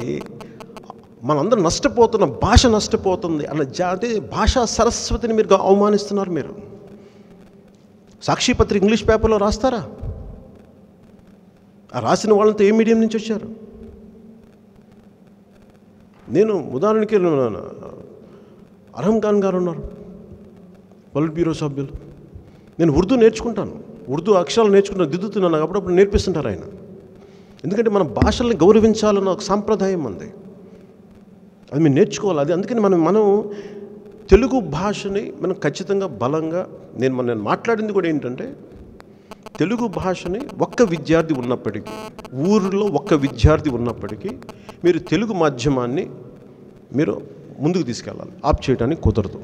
మనందరం నష్టపోతున్న భాష నష్టపోతుంది అన్న జాతి, భాషా సరస్వతిని మీరు అవమానిస్తున్నారు. మీరు సాక్షి పత్రిక ఇంగ్లీష్ పేపర్లో రాస్తారా? ఆ రాసిన వాళ్ళంతా ఏ మీడియం నుంచి వచ్చారు? నేను ఉదాహరణకి అర్హం ఖాన్ గారు ఉన్నారు, పొలిట్ బ్యూరో సభ్యులు. నేను ఉర్దూ నేర్చుకుంటాను, ఉర్దూ అక్షరాలు నేర్చుకుంటాను, దిద్దుతున్నాను, నాకు అప్పుడప్పుడు నేర్పిస్తుంటారు ఆయన. ఎందుకంటే మన భాషల్ని గౌరవించాలన్న ఒక సాంప్రదాయం ఉంది, అది మీరు నేర్చుకోవాలి. అది అందుకని మనం తెలుగు భాషని మనం ఖచ్చితంగా బలంగా నేను మాట్లాడింది కూడా ఏంటంటే, తెలుగు భాషని ఒక్క విద్యార్థి ఉన్నప్పటికీ, ఊరిలో ఒక్క విద్యార్థి ఉన్నప్పటికీ మీరు తెలుగు మాధ్యమాన్ని మీరు ముందుకు తీసుకెళ్ళాలి. ఆప్ చేయడానికి కుదరదు.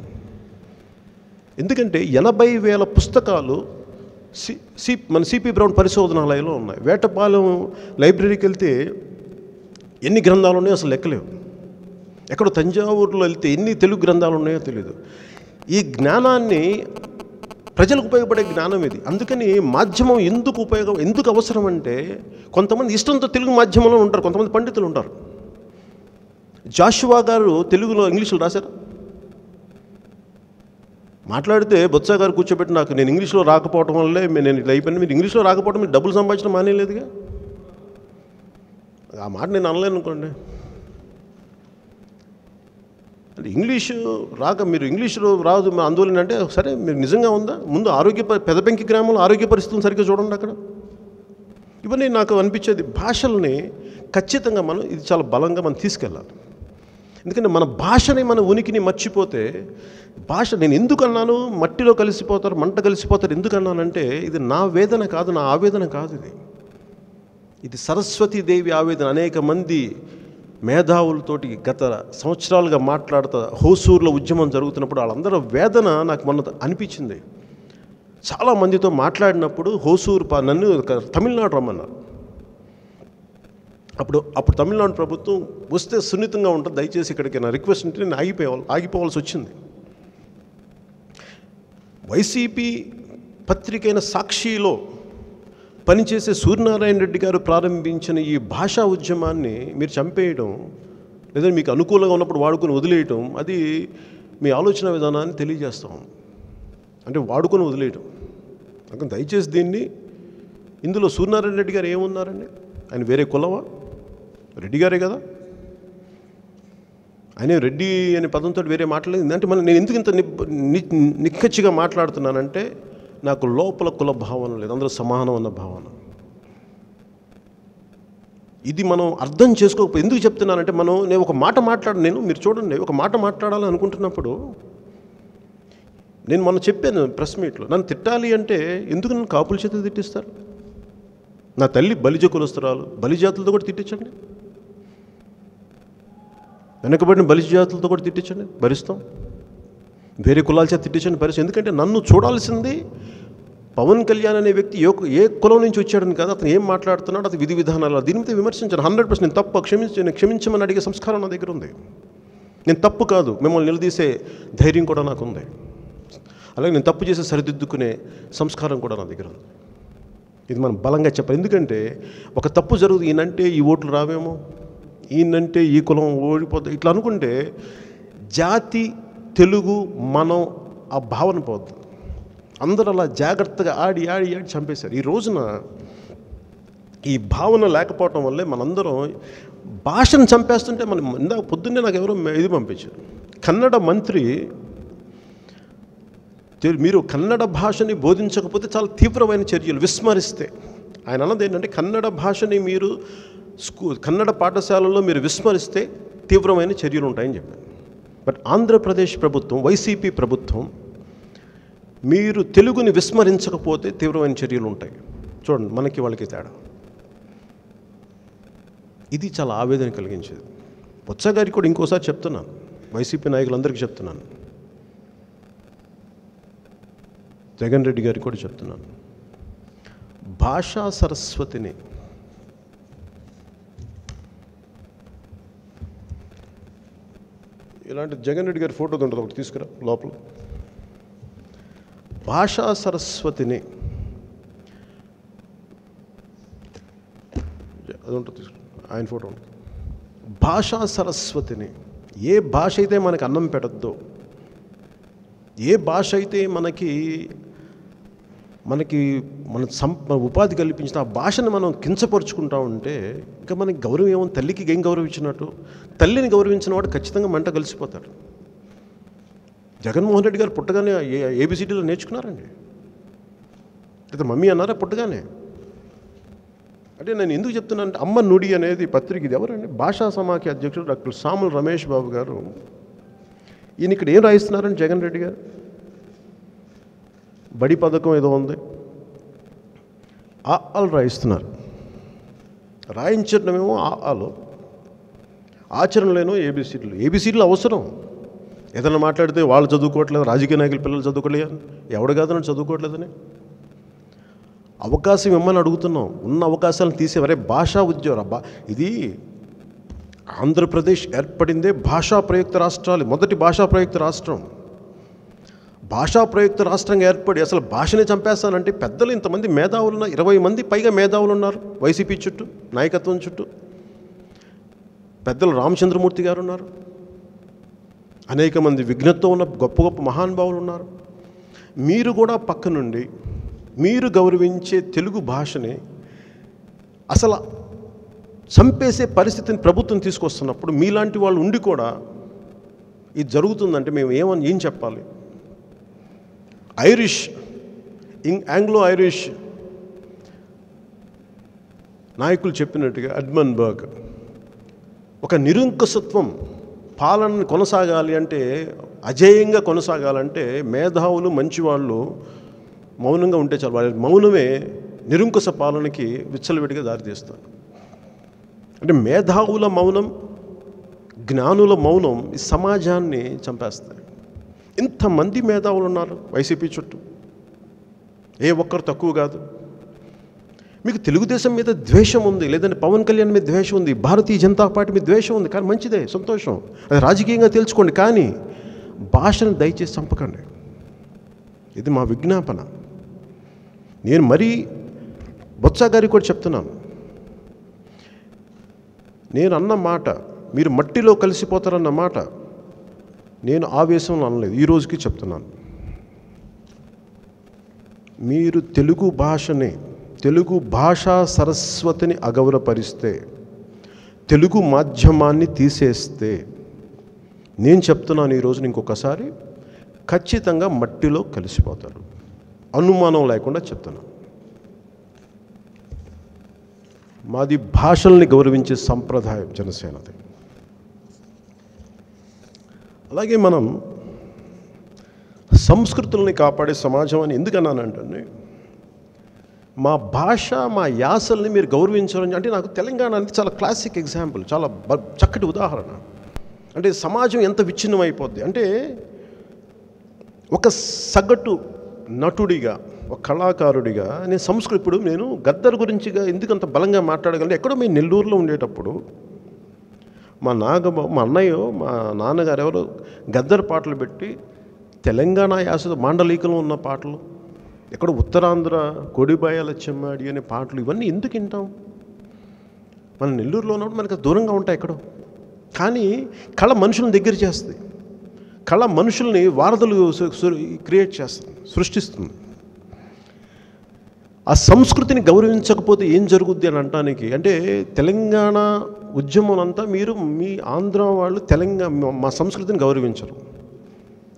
ఎందుకంటే 80,000 పుస్తకాలు మన సిపి బ్రౌన్ పరిశోధనాలయంలో ఉన్నాయి. వేటపాలెం లైబ్రరీకి వెళ్తే ఎన్ని గ్రంథాలు ఉన్నాయో అసలు లెక్కలేవు. ఎక్కడో తంజావూరులో వెళ్తే ఎన్ని తెలుగు గ్రంథాలు ఉన్నాయో తెలియదు. ఈ జ్ఞానాన్ని ప్రజలకు ఉపయోగపడే జ్ఞానం ఇది. అందుకని మాధ్యమం ఎందుకు అవసరం అంటే, కొంతమంది ఇష్టంతో తెలుగు మాధ్యమంలో ఉంటారు, కొంతమంది పండితులు ఉంటారు. జాషువా గారు తెలుగులో ఇంగ్లీష్లో రాశారు. మాట్లాడితే బొత్స గారు కూర్చోబెట్టి నేను ఇంగ్లీష్లో రాకపోవడం వల్లే నేను ఇలా అయిపోయింది, మీరు ఇంగ్లీష్లో రాకపోవడం మీరు డబ్బులు సంపాదించడం మానేలేదుగా. ఆ మాట నేను అనలేను అనుకోండి. అంటే మీరు ఇంగ్లీషు రాదు ఆందోళన అంటే, సరే మీరు నిజంగా ఉందా? ముందు పెదపెంకి గ్రామంలో ఆరోగ్య పరిస్థితులను సరిగ్గా చూడండి అక్కడ. ఇవన్నీ నాకు అనిపించేది. భాషల్ని ఖచ్చితంగా ఇది చాలా బలంగా మనం తీసుకెళ్ళాలి. ఎందుకంటే మన భాషని, మన ఉనికిని మర్చిపోతే, నేను ఎందుకు అన్నాను మట్టిలో కలిసిపోతారు, మంట కలిసిపోతారు ఎందుకన్నానంటే, ఇది నా వేదన కాదు, నా ఆవేదన కాదు. ఇది సరస్వతీదేవి ఆవేదన. అనేక మంది మేధావులతోటి గత సంవత్సరాలుగా మాట్లాడుతూ హోసూరులో ఉద్యమం జరుగుతున్నప్పుడు వాళ్ళందరూ వేదన నాకు మొన్న అనిపించింది. చాలామందితో మాట్లాడినప్పుడు హోసూరు నన్ను తమిళనాడు రమ్మన్నారు. అప్పుడు తమిళనాడు ప్రభుత్వం వస్తే సున్నితంగా ఉంటుంది, దయచేసి ఇక్కడికి నా రిక్వెస్ట్ అంటే నేను ఆగిపోవాల్సి వచ్చింది. వైసీపీ పత్రికైన సాక్షిలో పనిచేసే సూర్యనారాయణ రెడ్డి గారు ప్రారంభించిన ఈ భాషా ఉద్యమాన్ని మీరు చంపేయడం, లేదా మీకు అనుకూలంగా ఉన్నప్పుడు వాడుకొని వదిలేయటం, అది మీ ఆలోచన విధానాన్ని తెలియజేస్తాం. అంటే వాడుకొని వదిలేయటం. అందుకని దయచేసి ఇందులో సూర్యనారాయణ రెడ్డి గారు ఏమున్నారండి? ఆయన వేరే కులమా? రెడ్డి గారే కదా. ఆయన రెడ్డి అనే పదంతో వేరే మాట్లాడలేదు. అంటే నేను ఎందుకు ఇంత నిక్కచ్చిగా మాట్లాడుతున్నానంటే నాకు లోపల కుల భావన లేదు, అందరూ సమానం అన్న భావన. ఇది మనం అర్థం చేసుకోకపోతే ఎందుకు చెప్తున్నానంటే నేను ఒక మాట మీరు చూడండి, ఒక మాట మాట్లాడాలని అనుకుంటున్నప్పుడు నేను మొన్న చెప్పాను ప్రెస్ మీట్లో, నన్ను తిట్టాలి అంటే ఎందుకు నన్ను కాపుల చేత తిట్టిస్తారు? నా తల్లి బలిజ కులస్తురాలు, బలిజాతులతో కూడా తిట్టించండి, వెనకబడిన బలిజ జాతులతో కూడా తిట్టించండి, భరిస్తాం. వేరే కులాల చేత తిట్టించండి, భరిస్తాం. ఎందుకంటే నన్ను చూడాల్సింది పవన్ కళ్యాణ్ అనే వ్యక్తి ఏ కులం నుంచి వచ్చాడని కాదు, అతను ఏం మాట్లాడుతున్నాడు, అది విధి విధానాలు, దీని మీద విమర్శించాను. 100% నేను తప్పు, క్షమించమని అడిగే సంస్కారం నా దగ్గర ఉంది. నేను తప్పు కాదు, మిమ్మల్ని నిలదీసే ధైర్యం కూడా నాకు ఉంది. అలాగే నేను తప్పు చేసి సరిదిద్దుకునే సంస్కారం కూడా నా దగ్గర ఉంది. ఇది మనం బలంగా చెప్పాలి. ఎందుకంటే ఒక తప్పు జరుగుతుంది, ఈయనంటే ఈ ఓట్లు రావేమో, ఈయనంటే ఈ కులం ఓడిపోతుంది, ఇట్లా అనుకుంటే జాతి, తెలుగు, మనం ఆ భావన పోతుంది. అందరూ అలా జాగ్రత్తగా ఆడి చంపేశారు. ఈ రోజున ఈ భావన లేకపోవటం వల్లే మనందరం భాషను చంపేస్తుంటే ఇందాక పొద్దున్నే నాకు ఎవరో ఇది పంపించారు, కన్నడ మంత్రి, మీరు కన్నడ భాషని బోధించకపోతే చాలా తీవ్రమైన చర్యలు, విస్మరిస్తే. ఆయన అన్నది ఏంటంటే కన్నడ భాషని మీరు కన్నడ పాఠశాలల్లో మీరు విస్మరిస్తే తీవ్రమైన చర్యలు ఉంటాయని చెప్పారు. బట్ ఆంధ్రప్రదేశ్ ప్రభుత్వం, వైసీపీ ప్రభుత్వం, మీరు తెలుగుని విస్మరించకపోతే తీవ్రమైన చర్యలు ఉంటాయి. చూడండి, మనకి వాళ్ళకి తేడా. ఇది చాలా ఆవేదన కలిగించేది. బొత్స గారికి కూడా ఇంకోసారి చెప్తున్నాను, వైసీపీ నాయకులందరికీ చెప్తున్నాను, జగన్ రెడ్డి గారికి కూడా చెప్తున్నాను, భాషా సరస్వతిని ఇలాంటి జగన్ రెడ్డి గారి ఫోటో ఉంటుంది, ఒకటి తీసుకురా లోపల. భాషా సరస్వతిని అది ఉంటుంది, తీసుకురా, ఆయన ఫోటో ఉంటుంది. భాషా సరస్వతిని, ఏ భాష అయితే మనకి అన్నం పెట్టద్దో, ఏ భాష అయితే మన ఉపాధి కల్పించిన ఆ భాషను మనం కించపరుచుకుంటా ఉంటే ఇంకా మనకి గౌరవం ఏమో, తల్లికి ఏం గౌరవం ఇచ్చినట్టు? తల్లిని గౌరవించిన వాడు ఖచ్చితంగా మంట కలిసిపోతాడు. జగన్మోహన్ రెడ్డి గారు పుట్టగానే ఏబిసిడీలో నేర్చుకున్నారండి, లేదా మమ్మీ అన్నారా పుట్టగానే? అంటే నేను ఎందుకు చెప్తున్నానంటే, అమ్మ నుడి అనేది పత్రిక, ఇది ఎవరండి? భాషా సమాఖ్య అధ్యక్షుడు డాక్టర్ సాముల రమేష్ బాబు గారు. ఈయన ఇక్కడ ఏం రాయిస్తున్నారండి జగన్ రెడ్డి గారు? బడి పథకం ఏదో ఉంది, ఆలు రాయిస్తున్నారు. రాయించడమేమో ఆలు, ఆచరణలేనో ఏబిసిడీలు అవసరం. ఏదైనా మాట్లాడితే వాళ్ళు చదువుకోవట్లేదు, రాజకీయ నాయకుల పిల్లలు చదువుకోలేదు, ఎవడు కాదని చదువుకోవట్లేదని. అవకాశం ఇమ్మని అడుగుతున్నాం, ఉన్న అవకాశాలను తీసేవరే. భాషా ఉద్యోగం, ఇది ఆంధ్రప్రదేశ్ ఏర్పడిందే భాషా ప్రయుక్త రాష్ట్రాలు, మొదటి భాషా ప్రయుక్త రాష్ట్రం. భాషా ప్రయుక్త రాష్ట్రంగా ఏర్పడి అసలు భాషని చంపేస్తానంటే పెద్దలు ఇంతమంది మేధావులు ఉన్నారు, 20 మంది పైగా మేధావులు ఉన్నారు వైసీపీ చుట్టూ, నాయకత్వం చుట్టూ. పెద్దలు రామచంద్రమూర్తి గారు ఉన్నారు, అనేక మంది విఘ్నతతో ఉన్న గొప్ప గొప్ప మహానుభావులు ఉన్నారు. మీరు కూడా పక్క నుండి మీరు గౌరవించే తెలుగు భాషని అసలు చంపేసే పరిస్థితిని ప్రభుత్వం తీసుకొస్తున్నప్పుడు మీలాంటి వాళ్ళు ఉండి కూడా ఇది జరుగుతుందంటే మేము ఏం చెప్పాలి? ఐరిష్, ఆంగ్లో ఐరిష్ నాయకులు చెప్పినట్టుగా ఎడ్మండ్ బర్గ్, ఒక నిరంకుశత్వం పాలనని కొనసాగాలి అంటే, అజేయంగా కొనసాగాలంటే మేధావులు మంచివాళ్ళు మౌనంగా ఉంటే చాలు. వాళ్ళ మౌనమే నిరంకుశ పాలనకి విచ్చలవిడిగా దారితీస్తారు. అంటే మేధావుల మౌనం, జ్ఞానుల మౌనం ఈ సమాజాన్ని చంపేస్తాయి. ఇంతమంది మేధావులు ఉన్నారు వైసీపీ చుట్టూ, ఏ ఒక్కరు తక్కువ కాదు. మీకు తెలుగుదేశం మీద ద్వేషం ఉంది, లేదంటే పవన్ కళ్యాణ్ మీద ద్వేషం ఉంది, భారతీయ జనతా పార్టీ మీద ద్వేషం ఉంది, కానీ మంచిదే, సంతోషం, అది రాజకీయంగా తెలుసుకోండి. కానీ భాషను దయచేసి చంపకండి. ఇది మా విజ్ఞాపన. నేను మరీ బొత్స గారికి కూడా చెప్తున్నాను, నేను అన్న మాట, మీరు మట్టిలో కలిసిపోతారన్న మాట నేను ఆవేశంలో అనలేదు, ఈ రోజుకి చెప్తున్నాను. మీరు తెలుగు భాషని, తెలుగు భాషా సరస్వతిని అగౌరవపరిస్తే, తెలుగు మాధ్యమాన్ని తీసేస్తే నేను చెప్తున్నాను ఈరోజు ఇంకొకసారి, ఖచ్చితంగా మట్టిలో కలిసిపోతారు. అనుమానం లేకుండా చెప్తున్నాను. మాది భాషల్ని గౌరవించే సంప్రదాయం జనసేనది. అలాగే మనం సంస్కృతుల్ని కాపాడే సమాజం అని ఎందుకన్నానంటే, మా భాష, మా యాసల్ని మీరు గౌరవించాలని అంటే నాకు తెలంగాణ అనేది చాలా క్లాసిక్ ఎగ్జాంపుల్, చాలా చక్కటి ఉదాహరణ. అంటే సమాజం ఎంత విచ్ఛిన్నం అయిపోద్ది అంటే, ఒక సగటు నటుడిగా, ఒక కళాకారుడిగా ఇప్పుడు నేను గద్దర్ గురించిగా ఎందుకు అంత బలంగా మాట్లాడగలను, ఎక్కడో మేము నెల్లూరులో ఉండేటప్పుడు మా అన్నయ్య, మా నాన్నగారు ఎవరో గద్దర్ పాటలు పెట్టి తెలంగాణ యాస మాండలికంలో ఉన్న పాటలు, ఎక్కడ ఉత్తరాంధ్ర కొడిబాయాల చెమ్మాడి అనే పాటలు, ఇవన్నీ ఎందుకు వింటాం? మన నెల్లూరులో ఉన్నప్పుడు మనకు దూరంగా ఉంటాయి ఎక్కడో. కానీ కళ మనుషులను దగ్గర చేస్తుంది, కళ మనుషుల్ని వారధులు క్రియేట్ చేస్తుంది, సృష్టిస్తుంది. ఆ సంస్కృతిని గౌరవించకపోతే ఏం జరుగుద్ది అని అనడానికి, అంటే తెలంగాణ ఉద్యమం అంతా మీరు మీ ఆంధ్ర వాళ్ళు మా సంస్కృతిని గౌరవించరు.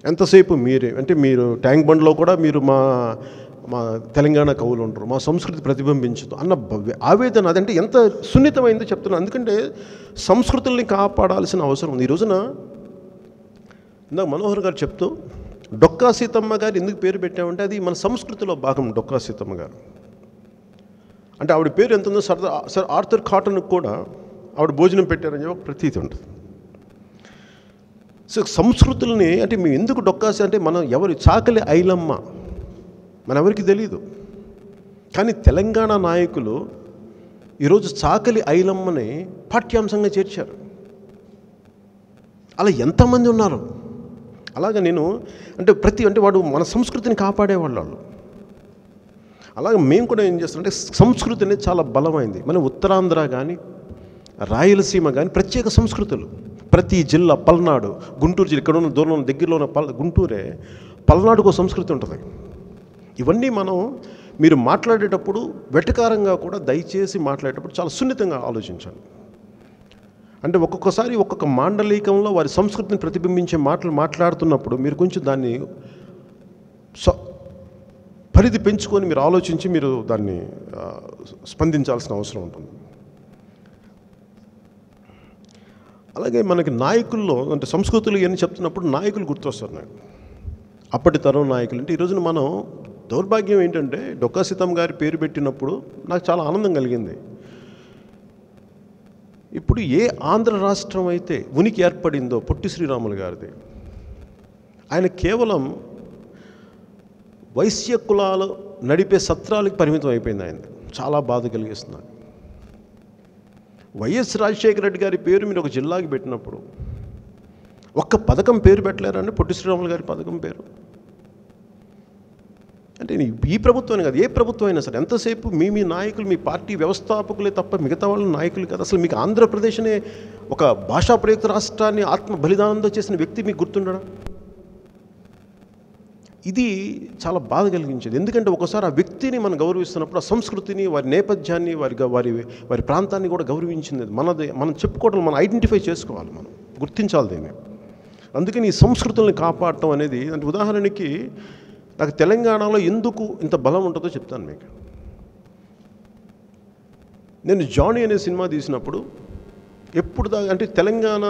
ఎంతసేపు మీరే అంటే మీరు ట్యాంక్ బండ్లో కూడా మీరు మా తెలంగాణ కవులు ఉంటారు, మా సంస్కృతి ప్రతిబింబించదు అన్న ఆవేదన, అదంటే ఎంత సున్నితమైందో చెప్తున్నాను. ఎందుకంటే సంస్కృతుల్ని కాపాడాల్సిన అవసరం ఉంది. ఈ రోజున ఇందాక మనోహర్ గారు చెప్తూ డొక్కా సీతమ్మ గారు ఎందుకు పేరు పెట్టామంటే, అది మన సంస్కృతిలో భాగం. డొక్కా సీతమ్మ గారు అంటే ఆవిడ పేరు ఎంత ఉందో సర్ ఆర్థర్ కాటన్కి కూడా ఆవిడ భోజనం పెట్టారని చెప్పి ఒక ప్రతీతి ఉంటుంది. సో సంస్కృతుల్ని అంటే మేము ఎందుకు డొక్కాసి అంటే, మనం చాకలి ఐలమ్మ మనెవరికి తెలీదు, కానీ తెలంగాణ నాయకులు ఈరోజు చాకలి ఐలమ్మని పాఠ్యాంశంగా చేర్చారు. అలా ఎంతమంది ఉన్నారు. అలాగే నేను అంటే వాడు మన సంస్కృతిని కాపాడేవాళ్ళు. అలాగే మేము కూడా ఏం చేస్తామంటే, సంస్కృతి అనేది చాలా బలమైంది. మన ఉత్తరాంధ్ర కానీ రాయలసీమ కానీ ప్రత్యేక సంస్కృతులు. ప్రతి జిల్లా, పల్నాడు, గుంటూరు జిల్లా, ఇక్కడ ఉన్న దూరం దగ్గరలో ఉన్న గుంటూరే, పల్నాడుకు సంస్కృతి ఉంటుంది. ఇవన్నీ మీరు మాట్లాడేటప్పుడు వెటకారంగా కూడా దయచేసి మాట్లాడేటప్పుడు చాలా సున్నితంగా ఆలోచించండి. అంటే ఒక్కొక్కసారి ఒక్కొక్క మాండలికంలో వారి సంస్కృతిని ప్రతిబింబించే మాటలు మాట్లాడుతున్నప్పుడు మీరు కొంచెం దాన్ని పరిధి పెంచుకొని మీరు ఆలోచించి మీరు దాన్ని స్పందించాల్సిన అవసరం ఉంటుంది. అలాగే మనకి నాయకుల్లో అంటే సంస్కృతులు ఇవన్నీ చెప్తున్నప్పుడు నాయకులు గుర్తొస్తారు నాకు. అప్పటి తరం నాయకులు అంటే ఈరోజున మనం దౌర్భాగ్యం ఏంటంటే, డొక్కా సీతమ్మ గారి పేరు పెట్టినప్పుడు నాకు చాలా ఆనందం కలిగింది. ఇప్పుడు ఏ ఆంధ్ర రాష్ట్రం అయితే ఉనికి ఏర్పడిందో పొట్టి శ్రీరాములు గారిది, ఆయన కేవలం వైశ్య కులాలు నడిపే సత్రాలకు పరిమితం అయిపోయింది. ఆయన చాలా బాధ కలిగిస్తున్నారు. వైఎస్ రాజశేఖర రెడ్డి గారి పేరు మీరు ఒక జిల్లాకి పెట్టినప్పుడు ఒక్క పథకం పేరు పెట్టలేరండి, పొట్టి శ్రీరాములు గారి పథకం పేరు. అంటే ఈ ప్రభుత్వాన్ని కాదు, ఏ ప్రభుత్వం అయినా సరే ఎంతసేపు మీ నాయకులు, మీ పార్టీ వ్యవస్థాపకులే తప్ప మిగతా వాళ్ళ నాయకులు కాదు. అసలు మీకు ఆంధ్రప్రదేశ్ అనే ఒక భాషా ప్రయుక్త రాష్ట్రాన్ని ఆత్మ బలిదానంతో చేసిన వ్యక్తి మీకు గుర్తుండడా? ఇది చాలా బాధ కలిగించేది. ఎందుకంటే ఒకసారి ఆ వ్యక్తిని మనం గౌరవిస్తున్నప్పుడు ఆ సంస్కృతిని, వారి నేపథ్యాన్ని, వారి ప్రాంతాన్ని కూడా గౌరవించింది మనం చెప్పుకోవడం, మనం ఐడెంటిఫై చేసుకోవాలి, మనం గుర్తించాలి దీన్ని. అందుకని ఈ సంస్కృతుల్ని కాపాడటం అనేది, అంటే ఉదాహరణకి నాకు తెలంగాణలో ఎందుకు ఇంత బలం ఉంటుందో చెప్తాను మీకు. నేను జానీ అనే సినిమా తీసినప్పుడు ఎప్పుడు అంటే తెలంగాణ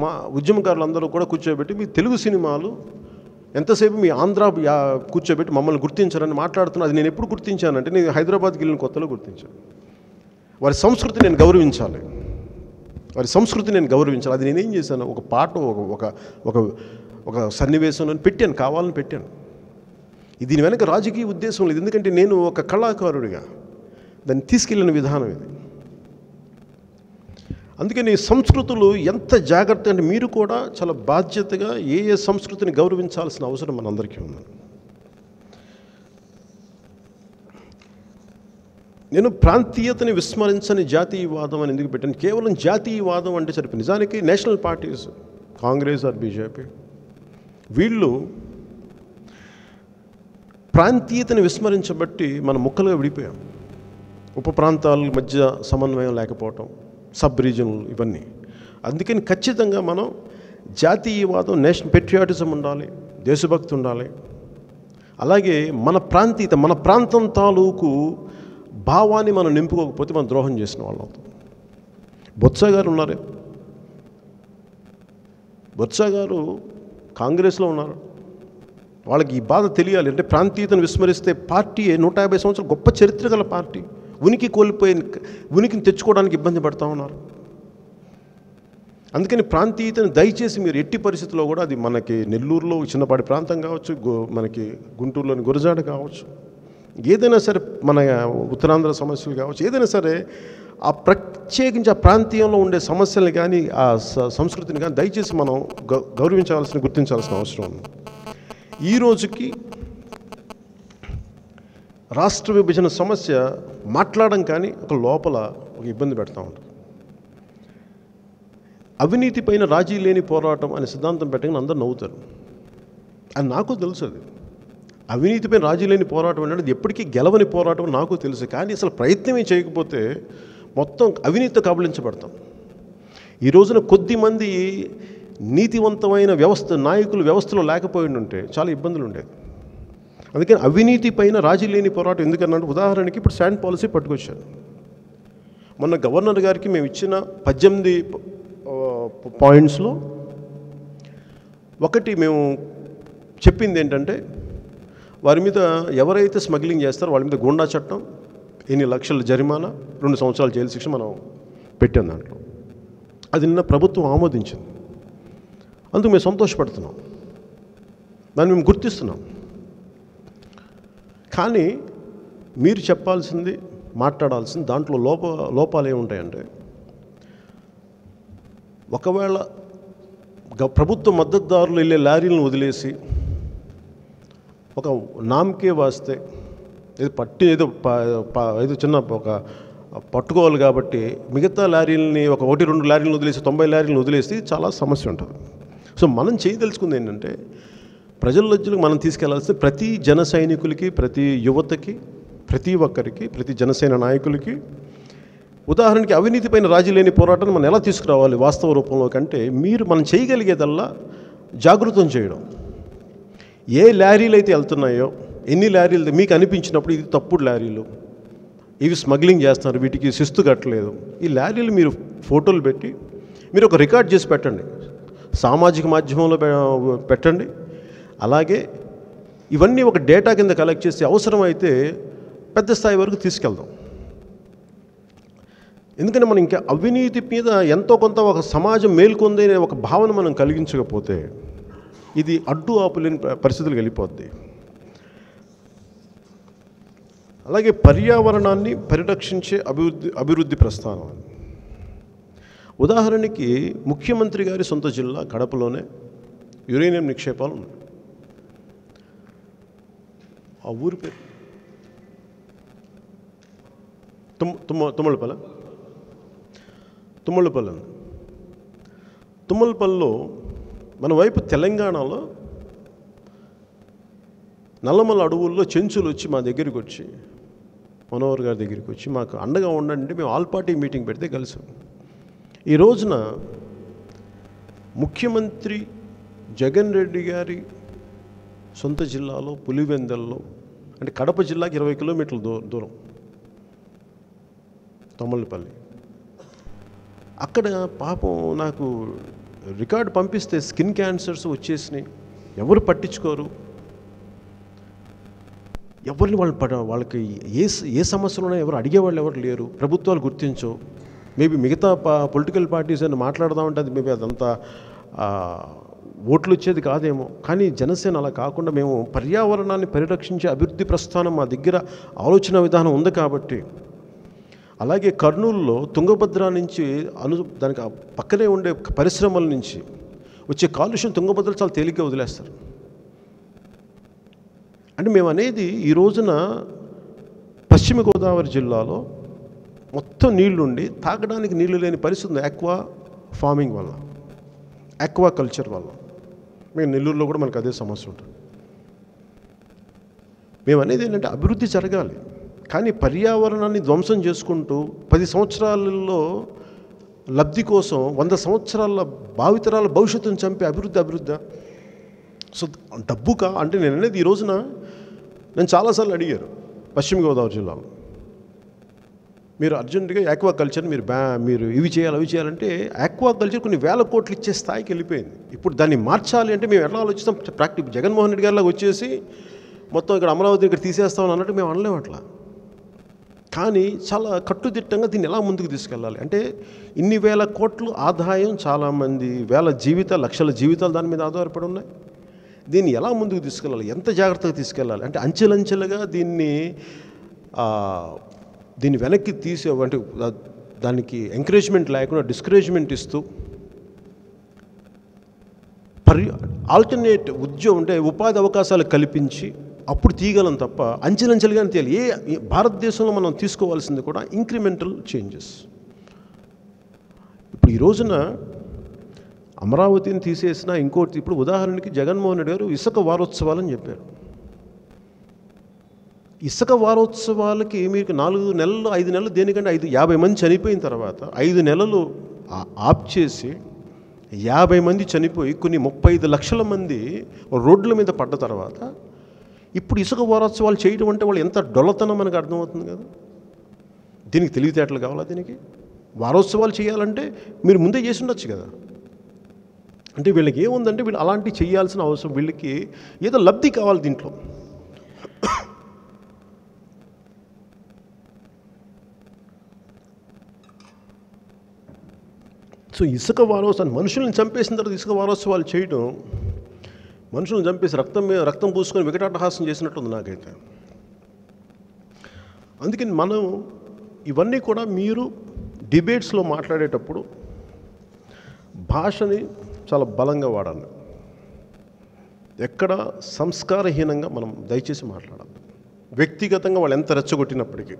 మా ఉద్యమకారులందరూ కూడా కూర్చోబెట్టి, మీ తెలుగు సినిమాలు ఎంతసేపు మీ ఆంధ్ర కూర్చోబెట్టి మమ్మల్ని గుర్తించారని మాట్లాడుతున్నా. అది నేను ఎప్పుడు గుర్తించానంటే, నేను హైదరాబాద్కి వెళ్ళిన కొత్తలో గుర్తించాను. వారి సంస్కృతి నేను గౌరవించాలి, అది నేనేం చేశాను, ఒక పాట, ఒక సన్నివేశం పెట్టాను, కావాలని పెట్టాను. దీని వెనక రాజకీయ ఉద్దేశం లేదు, ఎందుకంటే నేను ఒక కళాకారుడిగా దాన్ని తీసుకెళ్ళిన విధానం ఇది. అందుకని సంస్కృతులు ఎంత జాగ్రత్త అంటే, మీరు కూడా చాలా బాధ్యతగా ఏ సంస్కృతిని గౌరవించాల్సిన అవసరం మనందరికీ ఉంది. నేను ప్రాంతీయతని విస్మరించని జాతీయవాదం అని ఎందుకు పెట్టాను? కేవలం జాతీయవాదం అంటే సరిపోయింది. నిజానికి national parties, Congress or BJP, వీళ్ళు ప్రాంతీయతని విస్మరించబట్టి మన ముక్కలుగా విడిపోయాం. ఉప ప్రాంతాల మధ్య సమన్వయం లేకపోవటం, సబ్ రీజనల్, ఇవన్నీ. అందుకని ఖచ్చితంగా మనం జాతీయవాదం, నేషనల్ పెట్రియాటిజం ఉండాలి, దేశభక్తి ఉండాలి. అలాగే మన ప్రాంతీయత, మన ప్రాంతం తాలూకు భావాన్ని మనం నింపుకోకపోతే మనం ద్రోహం చేసిన వాళ్ళం అవుతాం. బొత్స గారు ఉన్నారు, బొత్స గారు కాంగ్రెస్లో ఉన్నారు. వాళ్ళకి ఈ బాధ తెలియాలి. అంటే ప్రాంతీయతను విస్మరిస్తే పార్టీ 150 సంవత్సరాలు గొప్ప చరిత్ర గల పార్టీ ఉనికి కోల్పోయి ఉనికిని తెచ్చుకోవడానికి ఇబ్బంది పడుతూ ఉన్నారు. అందుకని ప్రాంతీయతను దయచేసి మీరు ఎట్టి పరిస్థితుల్లో కూడా, అది మనకి నెల్లూరులో చిన్నపాటి ప్రాంతం కావచ్చు, మనకి గుంటూరులోని గురజాడ కావచ్చు, ఏదైనా సరే మన ఉత్తరాంధ్ర సమస్యలు కావచ్చు, ఏదైనా సరే ఆ ప్రత్యేకించి ఆ ప్రాంతీయంలో ఉండే సమస్యల్ని కానీ ఆ సంస్కృతిని కానీ దయచేసి మనం గుర్తించాల్సిన అవసరం ఉంది. ఈ రోజుకి రాష్ట్ర విభజన సమస్య మాట్లాడడం కానీ ఒక లోపల ఒక ఇబ్బంది పెడతా ఉంటుంది. అవినీతి పైన రాజీ లేని పోరాటం అనే సిద్ధాంతం పెట్టగానే అందరూ నవ్వుతారు. అది నాకు తెలుసు. అది అవినీతిపై రాజీ లేని పోరాటం అనేది ఎప్పటికీ గెలవని పోరాటం నాకు తెలుసు. కానీ అసలు ప్రయత్నమే చేయకపోతే మొత్తం అవినీతితో కబళించబడతాం. ఈ రోజున కొద్దిమంది నీతివంతమైన నాయకులు వ్యవస్థలో లేకపోయి ఉంటే చాలా ఇబ్బందులు ఉండేది. అందుకని అవినీతి పైన రాజీ లేని పోరాటం ఎందుకన్నాడు, ఉదాహరణకి ఇప్పుడు శాండ్ పాలసీ పట్టుకొచ్చారు. మొన్న గవర్నర్ గారికి మేము ఇచ్చిన 18 పాయింట్స్లో ఒకటి మేము చెప్పింది ఏంటంటే, వారి మీద ఎవరైతే స్మగ్లింగ్ చేస్తారో వాళ్ళ మీద గూండా చట్టం, ఎన్ని లక్షల జరిమానా, 2 సంవత్సరాల జైలు శిక్ష మనం పెట్టాం దాంట్లో. అది నిన్న ప్రభుత్వం ఆమోదించింది. అందుకు మేము సంతోషపడుతున్నాం, దాన్ని మేము గుర్తిస్తున్నాం. కానీ మీరు చెప్పాల్సింది, మాట్లాడాల్సింది దాంట్లో లోపాలు ఏముంటాయంటే, ఒకవేళ ప్రభుత్వ మద్దతుదారులు వెళ్ళే లారీలను వదిలేసి ఒక నామకే వాస్తే ఏదో చిన్న ఒక పట్టుకోవాలి కాబట్టి మిగతా లారీలని 1-2 లారీలను వదిలేసి 90 లారీలను వదిలేసి చాలా సమస్య ఉంటుంది. సో మనం చేయదలుచుకుంది ఏంటంటే, ప్రజల్లోకి మనం తీసుకెళ్లాల్సిన ప్రతి జన సైనికులకి, ప్రతి యువతకి, ప్రతి ఒక్కరికి, ప్రతి జనసేన నాయకులకి, ఉదాహరణకి అవినీతి పైన రాజీ లేని పోరాటాన్ని మనం ఎలా తీసుకురావాలి వాస్తవ రూపంలో కంటే, మనం చేయగలిగేదల్లా జాగృతం చేయడం. ఏ లారీలు అయితే వెళ్తున్నాయో, ఎన్ని లారీలు మీకు అనిపించినప్పుడు ఇది తప్పుడు లారీలు, ఇవి స్మగ్లింగ్ చేస్తున్నారు, వీటికి శిస్తు కట్టలేదు, ఈ లారీలు మీరు ఫోటోలు పెట్టి మీరు ఒక రికార్డ్ చేసి పెట్టండి, సామాజిక మాధ్యమంలో పెట్టండి. అలాగే ఇవన్నీ ఒక డేటా కింద కలెక్ట్ చేసి అవసరమైతే పెద్ద స్థాయి వరకు తీసుకెళ్దాం. ఎందుకంటే మనం ఇంకా అవినీతి మీద ఎంతో కొంత ఒక సమాజం మేల్కొంది అనే ఒక భావన మనం కలిగించకపోతే ఇది అడ్డు ఆపులేని పరిస్థితులకు వెళ్ళిపోద్ది. అలాగే పర్యావరణాన్ని పరిరక్షించే అభివృద్ధి ప్రస్థానం. ఉదాహరణకి ముఖ్యమంత్రి గారి సొంత జిల్లా కడపలోనే యురేనియం నిక్షేపాలు ఉన్నాయి. ఆ ఊరి పేరు తుమ్మలపల్లిలో మన వైపు తెలంగాణలో నల్లమల అడవుల్లో చెంచులు వచ్చి మా దగ్గరికి వచ్చి, మనోహర్ గారి దగ్గరికి వచ్చి మాకు అండగా ఉండండి, మేము ఆల్ పార్టీ మీటింగ్ పెడితే కలిసాం. ఈ రోజున ముఖ్యమంత్రి జగన్ రెడ్డి గారి సొంత జిల్లాలో పులివెందల్లో, అంటే కడప జిల్లాకి 20 కిలోమీటర్ల దూరం తుమ్మలపల్లి, అక్కడ పాపం నాకు రికార్డు పంపిస్తే స్కిన్ క్యాన్సర్స్ వచ్చేసినాయి. ఎవరు పట్టించుకోరు, ఎవరిని వాళ్ళకి ఏ సమస్యలున్నా ఎవరు అడిగేవాళ్ళు ఎవరు లేరు, ప్రభుత్వాలు గుర్తించవు. మేబీ మిగతా పొలిటికల్ పార్టీస్ అని మాట్లాడదామంటే అది మేబీ అదంతా ఓట్లు వచ్చేది కాదేమో. కానీ జనసేన అలా కాకుండా మేము పర్యావరణాన్ని పరిరక్షించే అభివృద్ధి ప్రస్థానం మా దగ్గర ఆలోచన విధానం ఉంది కాబట్టి. అలాగే కర్నూలులో తుంగభద్ర నుంచి దానికి పక్కనే ఉండే పరిశ్రమల నుంచి వచ్చే కాలుష్యం తుంగభద్ర చాలా తేలిగ్గా వదిలేస్తారు. అంటే మేము అనేది ఈ రోజున పశ్చిమ గోదావరి జిల్లాలో మొత్తం నీళ్లుండి తాగడానికి నీళ్లు లేని పరిస్థితి ఉంది, ఆక్వా ఫార్మింగ్ వల్ల, ఆక్వా కల్చర్ వల్ల. మేము నెల్లూరులో కూడా మనకు అదే సమస్య ఉంటుంది. మేము అనేది ఏంటంటే అభివృద్ధి జరగాలి, కానీ పర్యావరణాన్ని ధ్వంసం చేసుకుంటూ 10 సంవత్సరాలలో లబ్ధి కోసం 100 సంవత్సరాల భావితరాల భవిష్యత్తును చంపే అభివృద్ధి. సో డబ్బుకా అంటే నేను అనేది ఈ రోజున నేను చాలాసార్లు అడిగారు పశ్చిమ గోదావరి జిల్లాలో, మీరు అర్జెంటుగా ఆక్వాకల్చర్ మీరు ఇవి చేయాలి అవి చేయాలంటే ఆక్వాకల్చర్ కొన్ని వేల కోట్లు ఇచ్చే స్థాయికి వెళ్ళిపోయింది. ఇప్పుడు దాన్ని మార్చాలి అంటే మేము ఎలా ఆలోచిస్తాం? జగన్మోహన్ రెడ్డి గారిలాగా వచ్చేసి మొత్తం ఇక్కడ అమరావతిని ఇక్కడ తీసేస్తామని అన్నట్టు మేము అనలేము అట్లా. కానీ చాలా కట్టుదిట్టంగా దీన్ని ఎలా ముందుకు తీసుకెళ్ళాలి అంటే ఇన్ని వేల కోట్లు ఆదాయం, చాలామంది వేల జీవితాలు, లక్షల జీవితాలు దాని మీద ఆధారపడి ఉన్నాయి. దీన్ని ఎలా ముందుకు తీసుకెళ్ళాలి, ఎంత జాగ్రత్తగా తీసుకెళ్ళాలి అంటే అంచెలంచెలుగా దీన్ని వెనక్కి అంటే దానికి ఎంకరేజ్మెంట్ లేకుండా డిస్కరేజ్మెంట్ ఇస్తూ ఆల్టర్నేట్ ఉద్యోగం అంటే ఉపాధి అవకాశాలు కల్పించి అప్పుడు తీయగలం తప్ప అంచెలంచెలుగానే తీయాలి. భారతదేశంలో మనం తీసుకోవాల్సింది కూడా ఇంక్రిమెంటల్ చేంజెస్. ఇప్పుడు ఈ రోజున అమరావతిని తీసేసిన ఇంకోటి, ఇప్పుడు ఉదాహరణకి జగన్మోహన్ రెడ్డి గారు ఇసుక వారోత్సవాలని చెప్పారు. ఇసుక వారోత్సవాలకి మీకు 4 నెలలు 5 నెలలు దేనికంటే 50 మంది చనిపోయిన తర్వాత 5 నెలలు ఆప్ చేసి 50 మంది చనిపోయి కొన్ని 35 లక్షల మంది రోడ్ల మీద పడ్డ తర్వాత ఇప్పుడు ఇసుక వారోత్సవాలు చేయడం అంటే వాళ్ళు ఎంత డొల్లతనం మనకు అర్థమవుతుంది కదా. దీనికి తెలివితేటలు కావాలా? దీనికి వారోత్సవాలు చేయాలంటే మీరు ముందే చేసి ఉండొచ్చు కదా. అంటే వీళ్ళకి ఏముందంటే వీళ్ళు అలాంటివి చేయాల్సిన అవసరం, వీళ్ళకి ఏదో లబ్ధి కావాలి దీంట్లో. సో ఇసుక వారోత్సవాలు మనుషులను చంపేసిన తర్వాత ఇసుక వారోత్సవాలు చేయడం, మనుషులను చంపేసి రక్తం పూసుకొని వికటాటహాసం చేసినట్టుంది నాకైతే. అందుకని మనం ఇవన్నీ కూడా మీరు డిబేట్స్లో మాట్లాడేటప్పుడు భాషని చాలా బలంగా వాడాలి. ఎక్కడ సంస్కారహీనంగా మనం దయచేసి మాట్లాడాలి. వ్యక్తిగతంగా వాళ్ళు ఎంత రెచ్చగొట్టినప్పటికీ,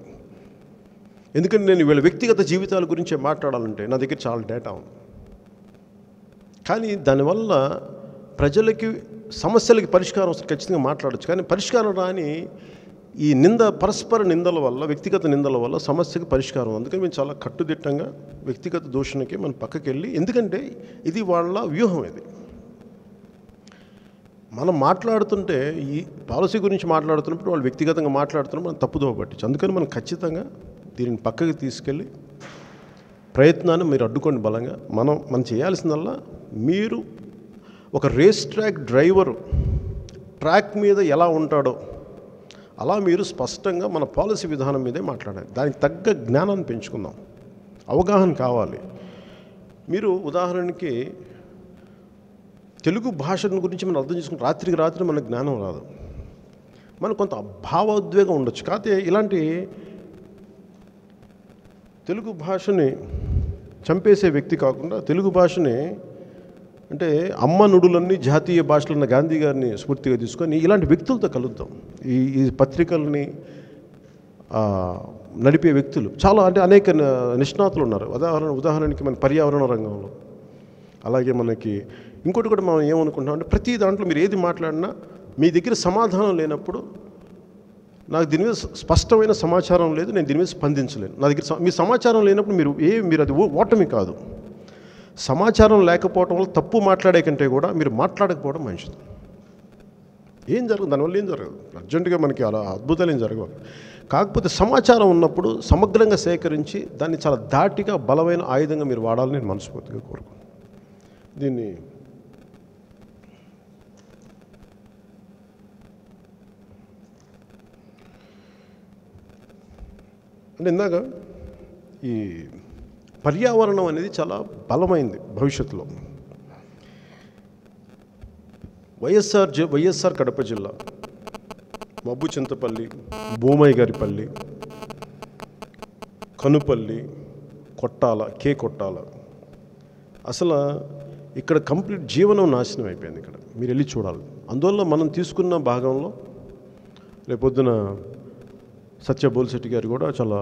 ఎందుకంటే నేను వీళ్ళ వ్యక్తిగత జీవితాల గురించి మాట్లాడాలంటే నా దగ్గర చాలా డేటా ఉంది. కానీ దానివల్ల ప్రజలకి సమస్యలకి పరిష్కారం ఖచ్చితంగా మాట్లాడచ్చు. కానీ పరిష్కారం రాని ఈ పరస్పర నిందల వల్ల, వ్యక్తిగత నిందల వల్ల సమస్యకి పరిష్కారం. అందుకని మేము చాలా కట్టుదిట్టంగా వ్యక్తిగత దూషణకి మనం పక్కకి వెళ్ళి, ఎందుకంటే ఇది వాళ్ళ వ్యూహం. ఇది మనం మాట్లాడుతుంటే ఈ పాలసీ గురించి మాట్లాడుతున్నప్పుడు వాళ్ళు వ్యక్తిగతంగా మాట్లాడుతున్నప్పుడు మనం తప్పుదోవ పట్టించు. అందుకని మనం ఖచ్చితంగా దీనిని పక్కకి తీసుకెళ్ళి ప్రయత్నాన్ని మీరు అడ్డుకోండి బలంగా. మనం చేయాల్సిందల్లా, మీరు ఒక రేస్ ట్రాక్ డ్రైవరు ట్రాక్ మీద ఎలా ఉంటాడో అలా మీరు స్పష్టంగా మన పాలసీ విధానం మీదే మాట్లాడాలి. దానికి తగ్గ జ్ఞానాన్ని పెంచుకుందాం, అవగాహన కావాలి. మీరు ఉదాహరణకి తెలుగు భాషను గురించి మనం అర్థం చేసుకుని రాత్రికి రాత్రి మనకు జ్ఞానం రాదు, మనకు కొంత భావోద్వేగం ఉండొచ్చు. కాకపోతే ఇలాంటి తెలుగు భాషని చంపేసే వ్యక్తి కాకుండా, తెలుగు భాషని అంటే అమ్మ నుడులన్నీ జాతీయ భాషలన్న గాంధీ గారిని స్ఫూర్తిగా తీసుకొని ఇలాంటి వ్యక్తులతో కలుద్దాం. ఈ పత్రికల్ని నడిపే వ్యక్తులు చాలా, అంటే అనేక నిష్ణాతులు ఉన్నారు. ఉదాహరణకి మన పర్యావరణ రంగంలో, అలాగే మనకి ఇంకోటి కూడా మనం ఏమనుకుంటాం అంటే ప్రతి దాంట్లో మీరు ఏది మాట్లాడినా మీ దగ్గర సమాధానం లేనప్పుడు, నాకు దీని మీద స్పష్టమైన సమాచారం లేదు, నేను దీని మీద స్పందించలేను, నా దగ్గర మీ సమాచారం లేనప్పుడు మీరు అది ఓటమి కాదు. సమాచారం లేకపోవడం వల్ల తప్పు మాట్లాడే కంటే కూడా మీరు మాట్లాడకపోవడం మంచిది. ఏం జరగదు, దానివల్ల ఏం జరగదు, అర్జెంటుగా మనకి అలా అద్భుతాలు ఏం జరగవు. కాకపోతే సమాచారం ఉన్నప్పుడు సమగ్రంగా సేకరించి దాన్ని చాలా ధాటిగా బలమైన ఆయుధంగా మీరు వాడాలని నేను మనస్ఫూర్తిగా కోరుకున్నాను. దీన్ని అంటే ఇందాక ఈ పర్యావరణం అనేది చాలా బలమైంది భవిష్యత్తులో. వైఎస్ఆర్ కడప జిల్లా, మబ్బు చింతపల్లి, భూమయ్య గారిపల్లి, కనుపల్లి, కొట్టాల, కొట్టాల, అసలు ఇక్కడ కంప్లీట్ జీవనం నాశనం అయిపోయింది. ఇక్కడ మీరు వెళ్ళి చూడాలి. అందువల్ల మనం తీసుకున్న భాగంలో రేపొద్దున సత్య బోల్శెట్టి గారు కూడా చాలా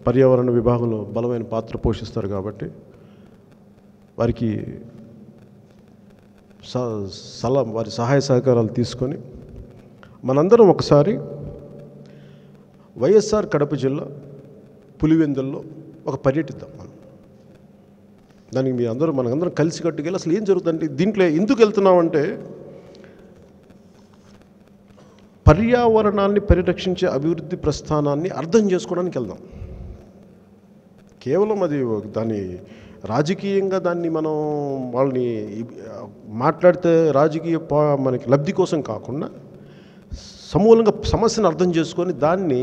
పర్యావరణ విభాగంలో బలమైన పాత్ర పోషిస్తారు. కాబట్టి వారికి వారి సహాయ సహకారాలు తీసుకొని మనందరం ఒకసారి వైఎస్ఆర్ కడప జిల్లా పులివెందుల్లో పర్యటిద్దాం. మనం దానికి మీ అందరూ మనందరం కలిసి కట్టుకెళ్ళి అసలు ఏం జరుగుతుందంటే దీంట్లో ఎందుకు వెళ్తున్నామంటే పర్యావరణాన్ని పరిరక్షించే అభివృద్ధి ప్రస్థానాన్ని అర్థం చేసుకోవడానికి వెళ్దాం. కేవలం అది దాన్ని రాజకీయంగా దాన్ని మనం వాళ్ళని మాట్లాడితే రాజకీయ మనకి లబ్ధి కోసం కాకుండా సమూలంగా సమస్యను అర్థం చేసుకొని దాన్ని